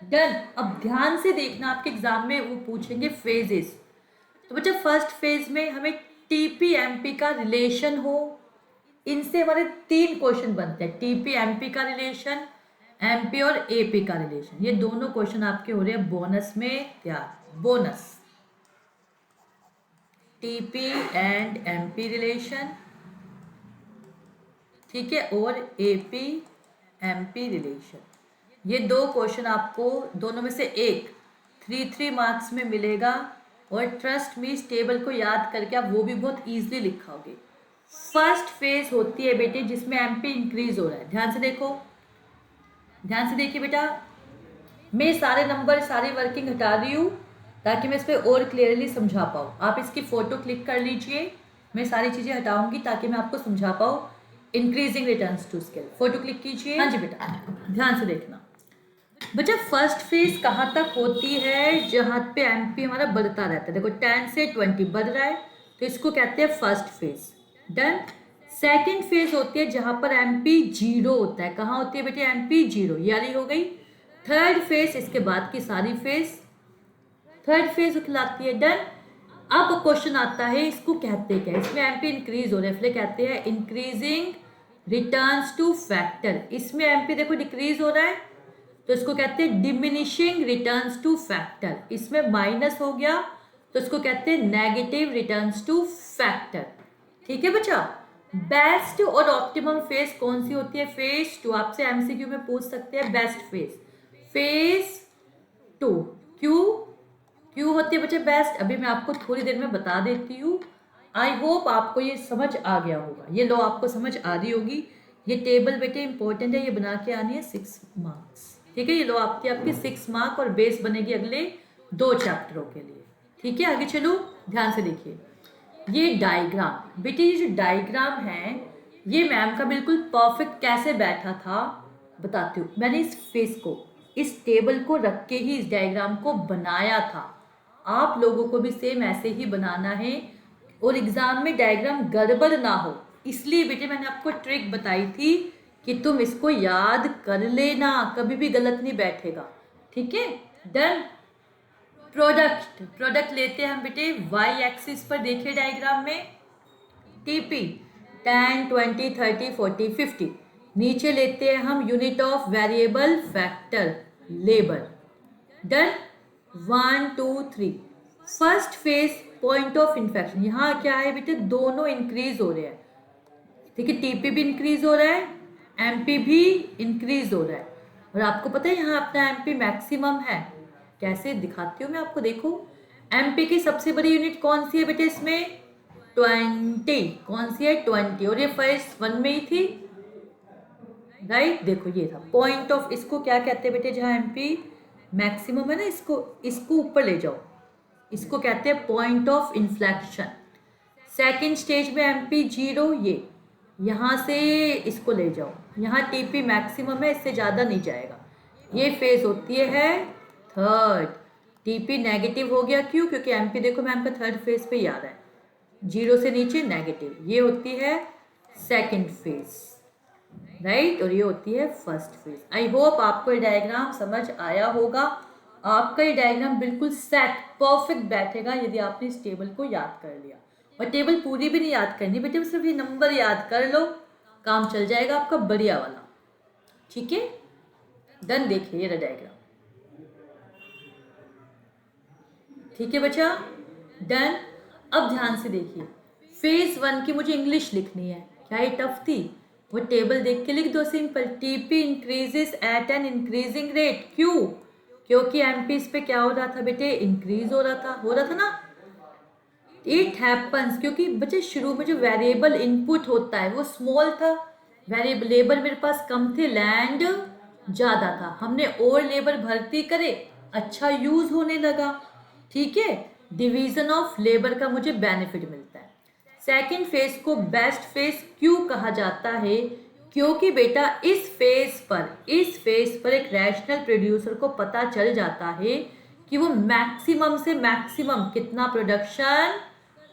डन। अब ध्यान से देखना, आपके एग्जाम में वो पूछेंगे फेजेस। तो बच्चा फर्स्ट फेज में हमें टीपी एमपी का रिलेशन हो, इनसे हमारे 3 क्वेश्चन बनते हैं। टीपी एमपी का रिलेशन, एमपी और एपी का रिलेशन, ये दोनों क्वेश्चन आपके हो रहे हैं बोनस में तैयार। Bonus TP and MP relation, ठीक है, और एपी एमपी रिलेशन, ये 2 क्वेश्चन आपको दोनों में से एक 3 मार्क्स में मिलेगा। और ट्रस्ट मी, इस टेबल को याद करके आप वो भी बहुत ईजिली लिखाओगे। फर्स्ट फेज होती है बेटे जिसमें एमपी इंक्रीज हो रहा है। ध्यान से देखो, ध्यान से देखिए बेटा, मैं सारे नंबर सारी वर्किंग हटा रही हूँ ताकि मैं इस पर और क्लियरली समझा पाऊँ। आप इसकी फ़ोटो क्लिक कर लीजिए, मैं सारी चीज़ें हटाऊंगी ताकि मैं आपको समझा पाऊँ। Increasing returns to scale, photo click कीजिए। हाँ जी बेटा, ध्यान से देखना बच्चा, फर्स्ट फेज कहाँ तक होती है, जहाँ पे एमपी हमारा बढ़ता रहता है। देखो 10 से 20 बढ़ रहा है, तो इसको कहते हैं first phase. Done. Second phase होती है जहाँ पर एमपी 0 होता है। कहाँ होती है बेटे, एमपी 0, ये वाली हो गई। थर्ड फेज, इसके बाद की सारी फेज थर्ड फेज कहलाती है। डन। अब क्वेश्चन आता है, इसको कहते हैं क्या, इसमें एमपी इंक्रीज हो रहा है इसलिए कहते हैं इंक्रीजिंग रिटर्न्स टू फैक्टर। इसमें एमपी देखो डिक्रीज हो रहा है तो इसको कहते हैं डिमिनिशिंग रिटर्न्स टू फैक्टर। इसमें माइनस हो गया तो इसको कहते हैं नेगेटिव रिटर्न्स टू फैक्टर। ठीक है बच्चा। बेस्ट और ऑप्टिमम फेज कौन सी होती है, फेज 2। आपसे एमसीक्यू में पूछ सकते हैं बेस्ट फेज, फेज 2। क्यों होती है बच्चे बेस्ट, अभी मैं आपको थोड़ी देर में बता देती हूँ। आई होप आपको ये समझ आ गया होगा, ये लो आपको समझ आ रही होगी। ये टेबल बेटे इंपॉर्टेंट है, ये बना के आनी है 6 मार्क्स। ठीक है, ये लो आपके 6 मार्क और बेस बनेगी अगले 2 चैप्टरों के लिए। ठीक है, आगे चलो, ध्यान से देखिए। ये डायग्राम बेटे, ये जो डायग्राम है ये मैम का बिल्कुल परफेक्ट कैसे बैठा था बताती हूँ। मैंने इस फेस को, इस टेबल को रख के ही इस डायग्राम को बनाया था। आप लोगों को भी सेम ऐसे ही बनाना है और एग्जाम में डायग्राम गड़बड़ ना हो, इसलिए बेटे मैंने आपको ट्रिक बताई थी कि तुम इसको याद कर लेना, कभी भी गलत नहीं बैठेगा। ठीक है, डन। प्रोडक्ट लेते हैं हम बेटे वाई एक्सिस पर, देखिए डायग्राम में टीपी 10 20 30 40 50। नीचे लेते हैं हम unit of variable factor labour. Done. 1 2 3। First phase point of infection, यहाँ क्या है बेटे, दोनों इंक्रीज हो रहे हैं। ठीक है, टीपी भी इंक्रीज हो रहा है, एमपी भी इंक्रीज हो रहा है। और आपको पता है यहाँ अपना एमपी मैक्सिमम है। कैसे दिखाती हूँ मैं आपको, देखो एमपी की सबसे बड़ी यूनिट कौन सी है बेटे, इसमें 20। कौन सी है, 20, और ये फर्स्ट 1 में ही थी। राइट, देखो ये था पॉइंट ऑफ, इसको क्या कहते हैं बेटे, जहाँ एमपी मैक्सिमम है ना, इसको ऊपर ले जाओ, इसको कहते हैं point of inflection. Second stage में एमपी 0, ये यहाँ से इसको ले जाओ, यहाँ टीपी मैक्सिमम है, इससे ज़्यादा नहीं जाएगा। ये फेज होती है थर्ड। टीपी नेगेटिव हो गया, क्यों, क्योंकि एमपी देखो मैम का थर्ड फेज पे ही आ रहा है, 0 से नीचे नेगेटिव। ये होती है सेकेंड फेज, राइट, और ये होती है फर्स्ट फेज। आई होप आपको ये डायग्राम समझ आया होगा। आपका ये डायग्राम बिल्कुल सेट परफेक्ट बैठेगा यदि आपने इस टेबल को याद कर लिया। और टेबल पूरी भी नहीं याद करनी बेटे, सिर्फ ये नंबर याद कर लो, काम चल जाएगा आपका बढ़िया वाला। ठीक है, डन। देखिए ये डायग्राम, ठीक है बच्चा, डन। अब ध्यान से देखिए, फेज 1 की मुझे इंग्लिश लिखनी है। क्या ये टफ थी, वो टेबल देख के लिख दो simple, TP increases eight an increasing rate. क्यों, क्योंकि एमपी पे क्या हो रहा था बेटे, इंक्रीज हो रहा था ना। इट हैपन्स, क्योंकि बच्चे शुरू में जो वेरिएबल इनपुट होता है वो स्मॉल था, वेरिएबल लेबर मेरे पास कम थे, लैंड ज़्यादा था, हमने और लेबर भर्ती करे, अच्छा यूज होने लगा। ठीक है, डिवीजन ऑफ लेबर का मुझे बेनिफिट मिलता है। सेकेंड फेज को बेस्ट फेज क्यों कहा जाता है, क्योंकि बेटा इस फेज पर एक रैशनल प्रोड्यूसर को पता चल जाता है कि वो मैक्सिमम से मैक्सिमम कितना प्रोडक्शन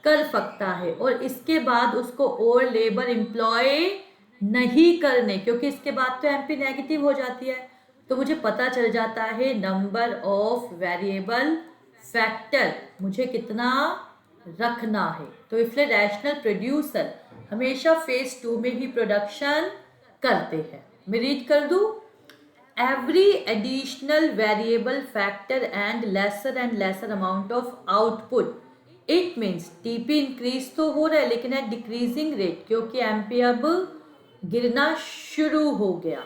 कर सकता है और इसके बाद उसको और लेबर एम्प्लॉय नहीं करने, क्योंकि इसके बाद तो एमपी नेगेटिव हो जाती है, तो मुझे पता चल जाता है नंबर ऑफ वेरिएबल फैक्टर मुझे कितना रखना है। तो इसलिए रैशनल प्रोड्यूसर हमेशा फेज 2 में ही प्रोडक्शन करते हैं। मैं रीड कर दूं, every additional variable factor and lesser amount of output, it means TP increase तो हो रहा है लेकिन एट डिक्रीजिंग रेट, क्योंकि एमपी अब गिरना शुरू हो गया।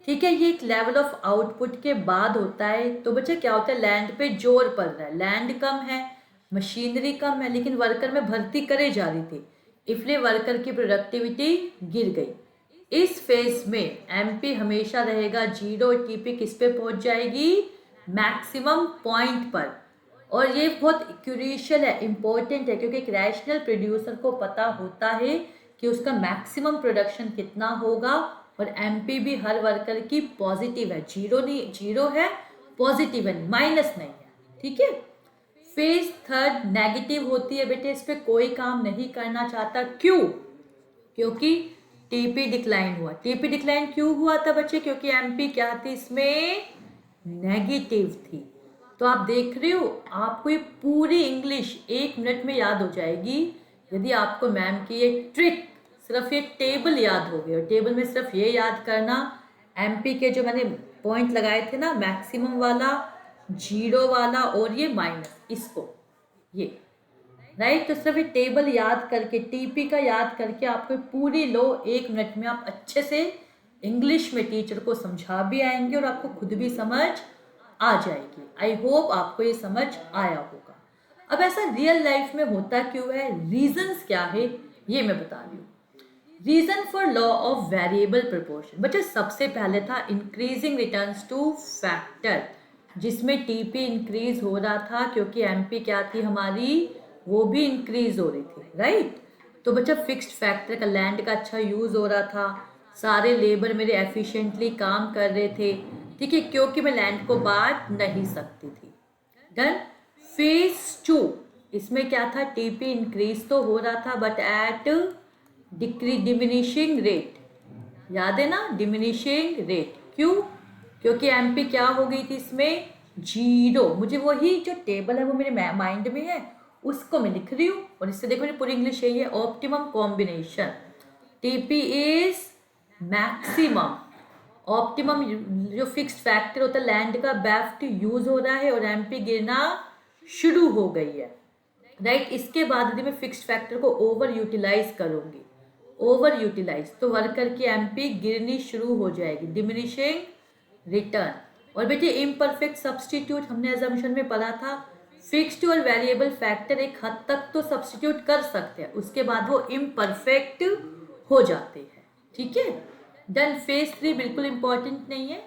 ठीक है, ये एक लेवल ऑफ आउटपुट के बाद होता है। तो बच्चे क्या होता है, लैंड पे जोर पड़ रहा है, लैंड कम है, मशीनरी कम है, लेकिन वर्कर में भर्ती करे जा रही थी, इसलिए वर्कर की प्रोडक्टिविटी गिर गई। इस फेज में एमपी हमेशा रहेगा जीरो, टीपी किस पे पहुंच जाएगी, मैक्सिमम पॉइंट पर। और ये बहुत क्यूरिशियल है, इंपॉर्टेंट है, क्योंकि एक रैशनल प्रोड्यूसर को पता होता है कि उसका मैक्सिमम प्रोडक्शन कितना होगा, और एमपी भी हर वर्कर की पॉजिटिव है, जीरो नहीं, जीरो है, पॉजिटिव है, माइनस नहीं है। ठीक है, फेज थर्ड नेगेटिव होती है बेटे, इस पे कोई काम नहीं करना चाहता। क्यों? क्योंकि टीपी डिक्लाइन हुआ। टीपी डिक्लाइन क्यों हुआ था बच्चे? क्योंकि एमपी क्या थी, इसमें नेगेटिव थी। तो आप देख रहे हो, आपको ये पूरी इंग्लिश 1 मिनट में याद हो जाएगी यदि आपको मैम की ये ट्रिक, सिर्फ ये टेबल याद हो गया। और टेबल में सिर्फ ये याद करना, एमपी के जो मैंने पॉइंट लगाए थे ना, मैक्सिमम वाला, जीरो वाला और ये माइनस, इसको ये राइट। तो सिर्फ ये टेबल याद करके, टीपी का याद करके आपको पूरी लो 1 मिनट में आप अच्छे से इंग्लिश में टीचर को समझा भी आएंगे और आपको खुद भी समझ आ जाएगी। आई होप आपको ये समझ आया होगा। अब ऐसा रियल लाइफ में होता क्यों है, रीजंस क्या है, ये मैं बता रही हूँ। Reason for law of variable proportion, बच्चे सबसे पहले था इंक्रीजिंग रिटर्न्स टू फैक्टर, जिसमें टीपी इंक्रीज हो रहा था क्योंकि एमपी क्या थी हमारी, वो भी इंक्रीज हो रही थी, राइट। तो बच्चा फिक्स्ड फैक्टर का, लैंड का अच्छा यूज हो रहा था, सारे लेबर मेरे एफिशिएंटली काम कर रहे थे, ठीक है, क्योंकि मैं लैंड को बांट नहीं सकती थी। डन। फेज 2, इसमें क्या था, टीपी इंक्रीज तो हो रहा था बट एट डिमिनिशिंग रेट, याद है ना, डिमिनिशिंग रेट। क्यों? क्योंकि एमपी क्या हो गई थी इसमें, जीरो। मुझे वही जो टेबल है वो मेरे माइंड में है, उसको मैं लिख रही हूँ, और इससे देखो पूरी इंग्लिश यही है, optimum combination, TP is maximum, optimum जो फिक्स्ड फैक्टर होता है लैंड का, बेफ्ट यूज हो रहा है और एमपी गिरना शुरू हो गई है, राइट। इसके बाद यदि मैं फिक्स्ड फैक्टर को ओवर यूटिलाइज करूंगी, ओवर यूटिलाइज, तो वर्कर की एमपी गिरनी शुरू हो जाएगी, डिमिनिशिंग रिटर्न। और बेटे इम्परफेक्ट सब्सटीट्यूट हमने अजम्पशन में पढ़ा था, फिक्स्ड और वेरिएबल फैक्टर एक हद तक तो सब्सटीट्यूट कर सकते हैं, उसके बाद वो इम्परफेक्ट हो जाते हैं, ठीक है। डन। फेज 3 बिल्कुल इंपॉर्टेंट नहीं है,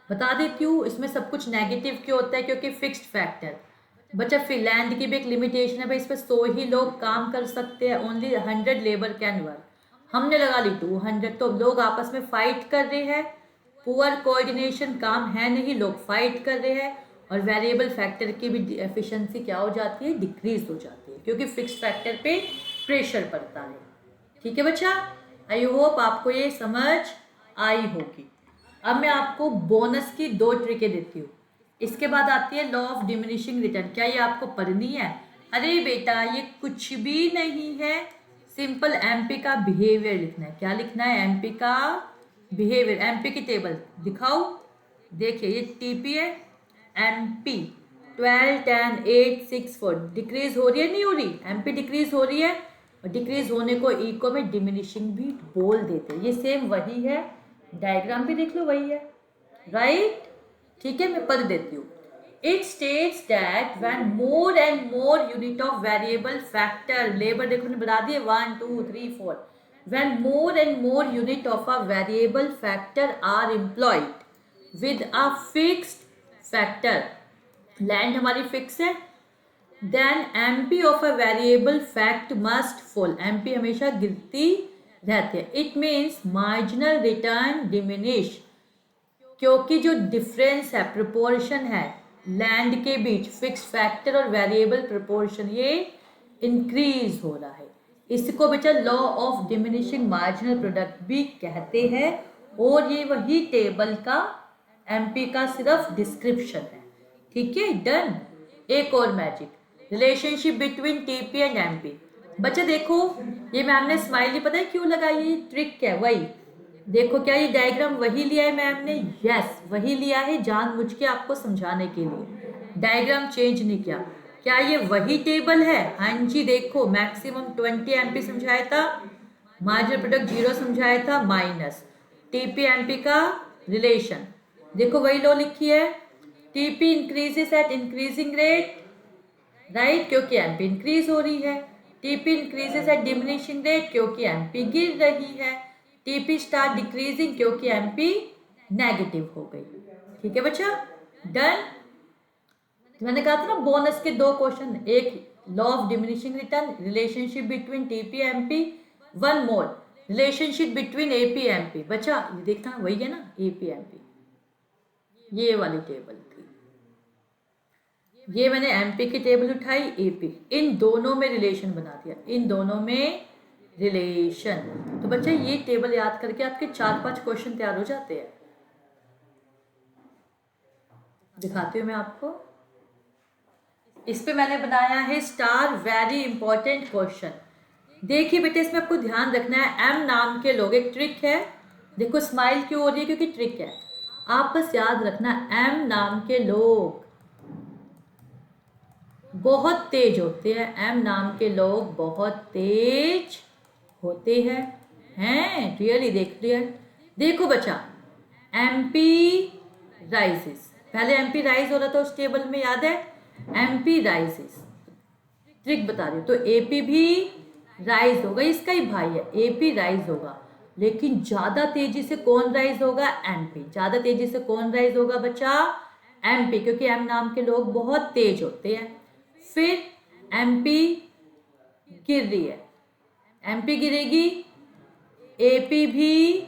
बता देती हूँ, इसमें सब कुछ नेगेटिव क्यों होता है, क्योंकि फिक्स्ड फैक्टर। बच्चा फिनलैंड की भी एक लिमिटेशन है भाई, इस पर 100 ही लोग काम कर सकते हैं, ओनली 100 लेबर कैन वर्क, हमने लगा ली 200, तो लोग आपस में फाइट कर रहे हैं, पुअर कोऑर्डिनेशन, काम है नहीं, लोग फाइट कर रहे हैं, और वेरिएबल फैक्टर की भी एफिशिएंसी क्या हो जाती है, डिक्रीज हो जाती है, क्योंकि फिक्स्ड फैक्टर पे प्रेशर पड़ता है। ठीक है बच्चा, आई होप आपको ये समझ आई होगी। अब मैं आपको बोनस की 2 ट्रिकें देती हूँ, इसके बाद आती है लॉ ऑफ डिमिनिशिंग रिटर्न। क्या ये आपको पढ़नी है? अरे बेटा ये कुछ भी नहीं है, सिंपल एमपी का बिहेवियर लिखना है। क्या लिखना है? एमपी का बिहेवियर। एमपी की टेबल दिखाओ, देखिए ये टीपी है, एमपी 12, 10, 8, 6, 4, डिक्रीज हो रही है, नहीं हो रही, एमपी डिक्रीज हो रही है, और डिक्रीज होने को इको में डिमिनिशिंग भी बोल देते हैं। ये सेम वही है, डायग्राम भी देख लो वही है, राइट। ठीक है, मैं पढ़ देती हूँ। It states that when more and more unit of variable factor, labour देखो ने बता दिए 1, 2, 3, 4, when more and more unit of a variable factor are employed with a fixed factor, land हमारी फिक्स है, then MP of a variable fact must fall, MP हमेशा गिरती रहती है। It means marginal return diminish, क्योंकि जो difference है, proportion है लैंड के बीच, फिक्स्ड फैक्टर और वेरिएबल प्रोपोर्शन, ये इंक्रीज हो रहा है। इसको बेटा law of diminishing marginal product भी कहते हैं, और ये वही टेबल का एमपी का सिर्फ डिस्क्रिप्शन है। ठीक है, डन। एक और magic, relationship between TP and MP. बच्चा देखो, ये मैम ने स्माइली पता है क्यों लगाई है? ट्रिक है वही। देखो क्या ये डायग्राम वही लिया है मैम ने? यस, वही लिया है, जानबूझ के आपको समझाने के लिए डायग्राम चेंज नहीं किया। क्या ये वही टेबल है? हाँ जी, देखो मैक्सिमम 20 एमपी समझाया था, मार्जिनल प्रोडक्ट 0 समझाया था, माइनस टीपी एमपी का रिलेशन। देखो वही लो लिखी है, TP increases eight increasing rate, right, क्योंकि एमपी इंक्रीज हो रही है। TP increases eight diminishing rate, क्योंकि एमपी गिर रही है। टीपी स्टार्ट डिक्रीजिंग, क्योंकि एमपी नेगेटिव हो गई। ठीक है बच्चा, डन। मैंने कहा था ना बोनस के 2 क्वेश्चन, एक law of diminishing return, relationship between TP MP, one more relationship between AP MP. बच्चा ये देखना वही है ना, एपी एमपी, ये वाली टेबल थी। ये मैंने एमपी की टेबल उठाई, एपी, इन दोनों में रिलेशन बना दिया, इन दोनों में रिलेशन। तो बच्चा ये टेबल याद करके आपके 4-5 क्वेश्चन तैयार हो जाते हैं। दिखाती हूँ मैं आपको। इस पे मैंने बनाया है स्टार, वेरी इंपॉर्टेंट क्वेश्चन। देखिए बेटे, इसमें आपको ध्यान रखना है, एम नाम के लोग, एक ट्रिक है। देखो स्माइल क्यों हो रही है? क्योंकि ट्रिक है। आप बस याद रखना, एम नाम के लोग बहुत तेज होते हैं, एम नाम के लोग बहुत तेज होते हैं रियली। देख लिया, देखो बच्चा, एमपी राइजेस, पहले एमपी राइज हो रहा था उस टेबल में, याद है? एमपी राइजेस, ट्रिक बता रही हूँ, तो एपी भी राइज होगा, इसका ही भाई है, एपी राइज होगा। लेकिन ज्यादा तेजी से कौन राइज होगा? एमपी। ज्यादा तेजी से कौन राइज होगा बच्चा? एमपी, क्योंकि एम नाम के लोग बहुत तेज होते हैं। फिर एमपी गिर रही है, एमपी गिरेगी, एपी भी,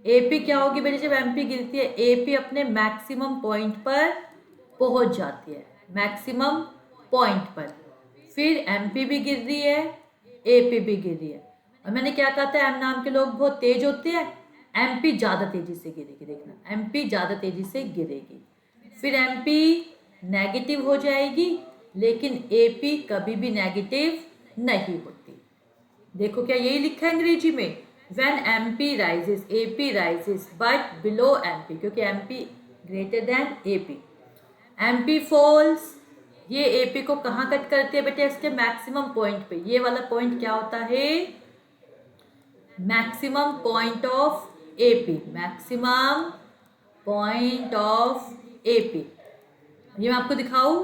एपी क्या होगी बेटे जब एमपी गिरती है? एपी अपने मैक्सिमम पॉइंट पर पहुंच जाती है, मैक्सिमम पॉइंट पर। फिर एमपी भी गिर रही है, एपी भी गिर रही है। और मैंने क्या कहा था, एम नाम के लोग बहुत तेज होते हैं, एमपी ज्यादा तेजी से गिरेगी। देखना, एमपी ज्यादा तेजी से गिरेगी, फिर एमपी नेगेटिव हो जाएगी, लेकिन एपी कभी भी नेगेटिव नहीं होती। देखो क्या यही लिखा है अंग्रेजी में, when MP rises AP rises but below MP, क्योंकि MP greater than AP. MP falls, ये एपी को कहाँ कट करती है बेटे? इसके मैक्सिमम पॉइंट पे। ये वाला पॉइंट क्या होता है? Maximum point of AP, maximum point of AP. ये मैं आपको दिखाऊं,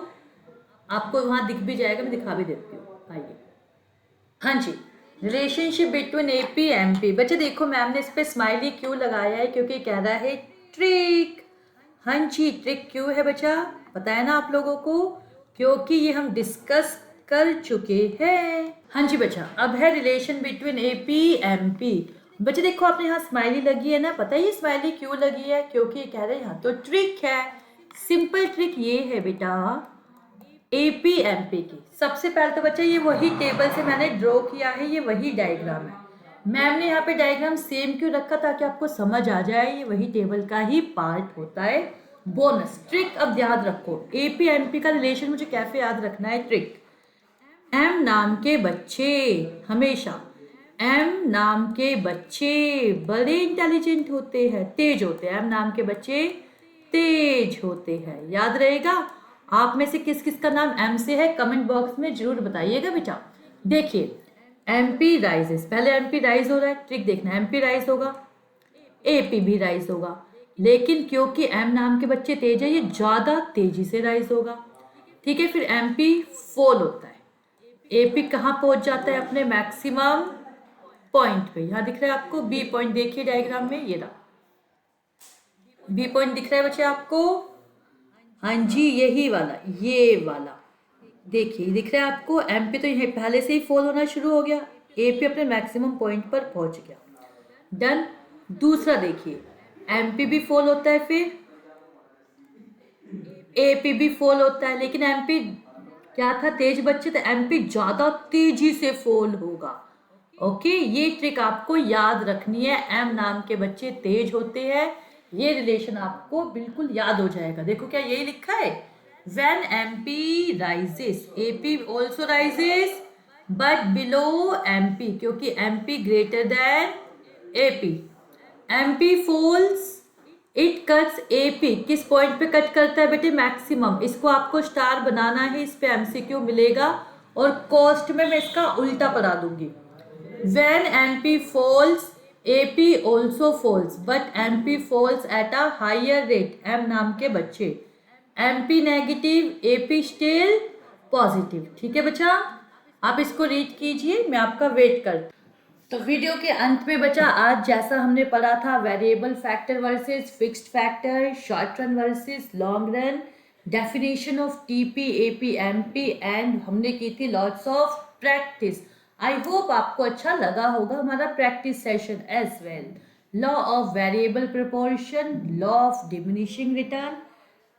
आपको वहां दिख भी जाएगा, मैं दिखा भी देती हूँ, आइए। हाँ जी, रिलेशनशिप बिटवीन एपी एमपी। बच्चे देखो मैम ने इस पे स्माइली क्यों लगाया है? क्योंकि कह रहा है ट्रिक। हाँ जी, ट्रिक क्यों है बच्चा? पता है ना आप लोगों को? क्योंकि ये हम डिस्कस कर चुके हैं। हाँ जी बच्चा, अब है रिलेशन बिटवीन एपी एमपी। बच्चे देखो आपने यहाँ स्माइली लगी है ना, पता है ये स्माइली क्यों लगी है? क्योंकि ये कह रहे हैं यहाँ तो ट्रिक है। सिंपल ट्रिक ये है बेटा, एपी एमपी की। सबसे पहले तो बच्चा ये वही टेबल से मैंने ड्रॉ किया है, ये वही डायग्राम है। मैम ने यहाँ पे डायग्राम सेम क्यों रखा? ताकि आपको समझ आ जाए ये वही टेबल का ही पार्ट होता है। बोनस ट्रिक अब याद रखो, एपी एमपी का रिलेशन मुझे कैसे याद रखना है? ट्रिक, एम नाम के बच्चे, हमेशा एम नाम के बच्चे बड़े इंटेलिजेंट होते हैं, तेज होते हैं। एम नाम के बच्चे तेज होते हैं, याद रहेगा। आप में से किस किस का नाम एम से है कमेंट बॉक्स में जरूर बताइएगा बेटा। देखिए एमपी राइजेस, पहले एमपी राइज हो रहा है, ट्रिक देखना, एमपी राइज होगा, एपी भी राइज होगा, लेकिन क्योंकि एम नाम के बच्चे तेज है, ये ज्यादा तेजी से राइज होगा। ठीक है, फिर एमपी फॉल होता है, एपी कहाँ पहुंच जाता है? अपने मैक्सिमम पॉइंट पे। यहाँ दिख रहा है आपको बी पॉइंट, देखिए डायग्राम में, ये रहा बी पॉइंट दिख रहा है बच्चे आपको? हाँ जी, यही वाला, ये वाला देखिए दिख रहा है आपको। एमपी तो यही पहले से ही फॉल होना शुरू हो गया, एपी अपने मैक्सिमम पॉइंट पर पहुंच गया, डन। दूसरा देखिए, एमपी भी फॉल होता है, फिर एपी भी फॉल होता है, लेकिन एमपी क्या था, तेज बच्चे तो एमपी ज्यादा तेजी से फॉल होगा। ओके, ये ट्रिक आपको याद रखनी है। एम नाम के बच्चे तेज होते हैं, ये रिलेशन आपको बिल्कुल याद हो जाएगा। देखो क्या यही लिखा है, when MP rises AP also rises but below MP, क्योंकि MP greater than AP. MP falls it cuts AP, किस पॉइंट पे कट करता है बेटे, मैक्सिमम। इसको आपको स्टार बनाना है, इस पे एमसीक्यू मिलेगा और कॉस्ट में मैं इसका उल्टा पढ़ा दूंगी। When MP falls, AP also falls, but MP falls at a higher rate. M नाम के बच्चे, MP negative, AP still positive. ठीक है बच्चा, आप इसको रीड कीजिए, मैं आपका वेट कर। तो वीडियो के अंत में बचा, आज जैसा हमने पढ़ा था, variable factor versus fixed factor, short run versus long run, definition of TP AP MP, and हमने की थी lots of practice. I hope आपको अच्छा लगा होगा हमारा practice session as well. Law of variable proportion, law of diminishing return,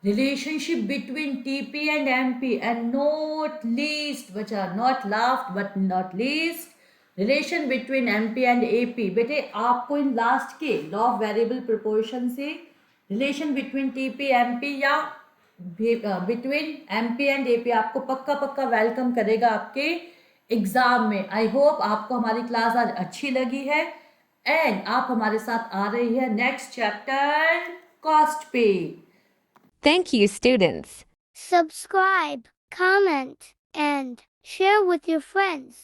relationship between TP and MP, and not least बचा, not last but not least, relation between MP and AP। बेटे आपको in last के law of variable proportion से relation between TP MP या between MP and AP आपको पक्का पक्का welcome करेगा आपके एग्जाम में। आई होप आपको हमारी क्लास आज अच्छी लगी है, एंड आप हमारे साथ आ रही है नेक्स्ट चैप्टर कॉस्ट पे। Thank you, students. Subscribe, comment, and share with your friends.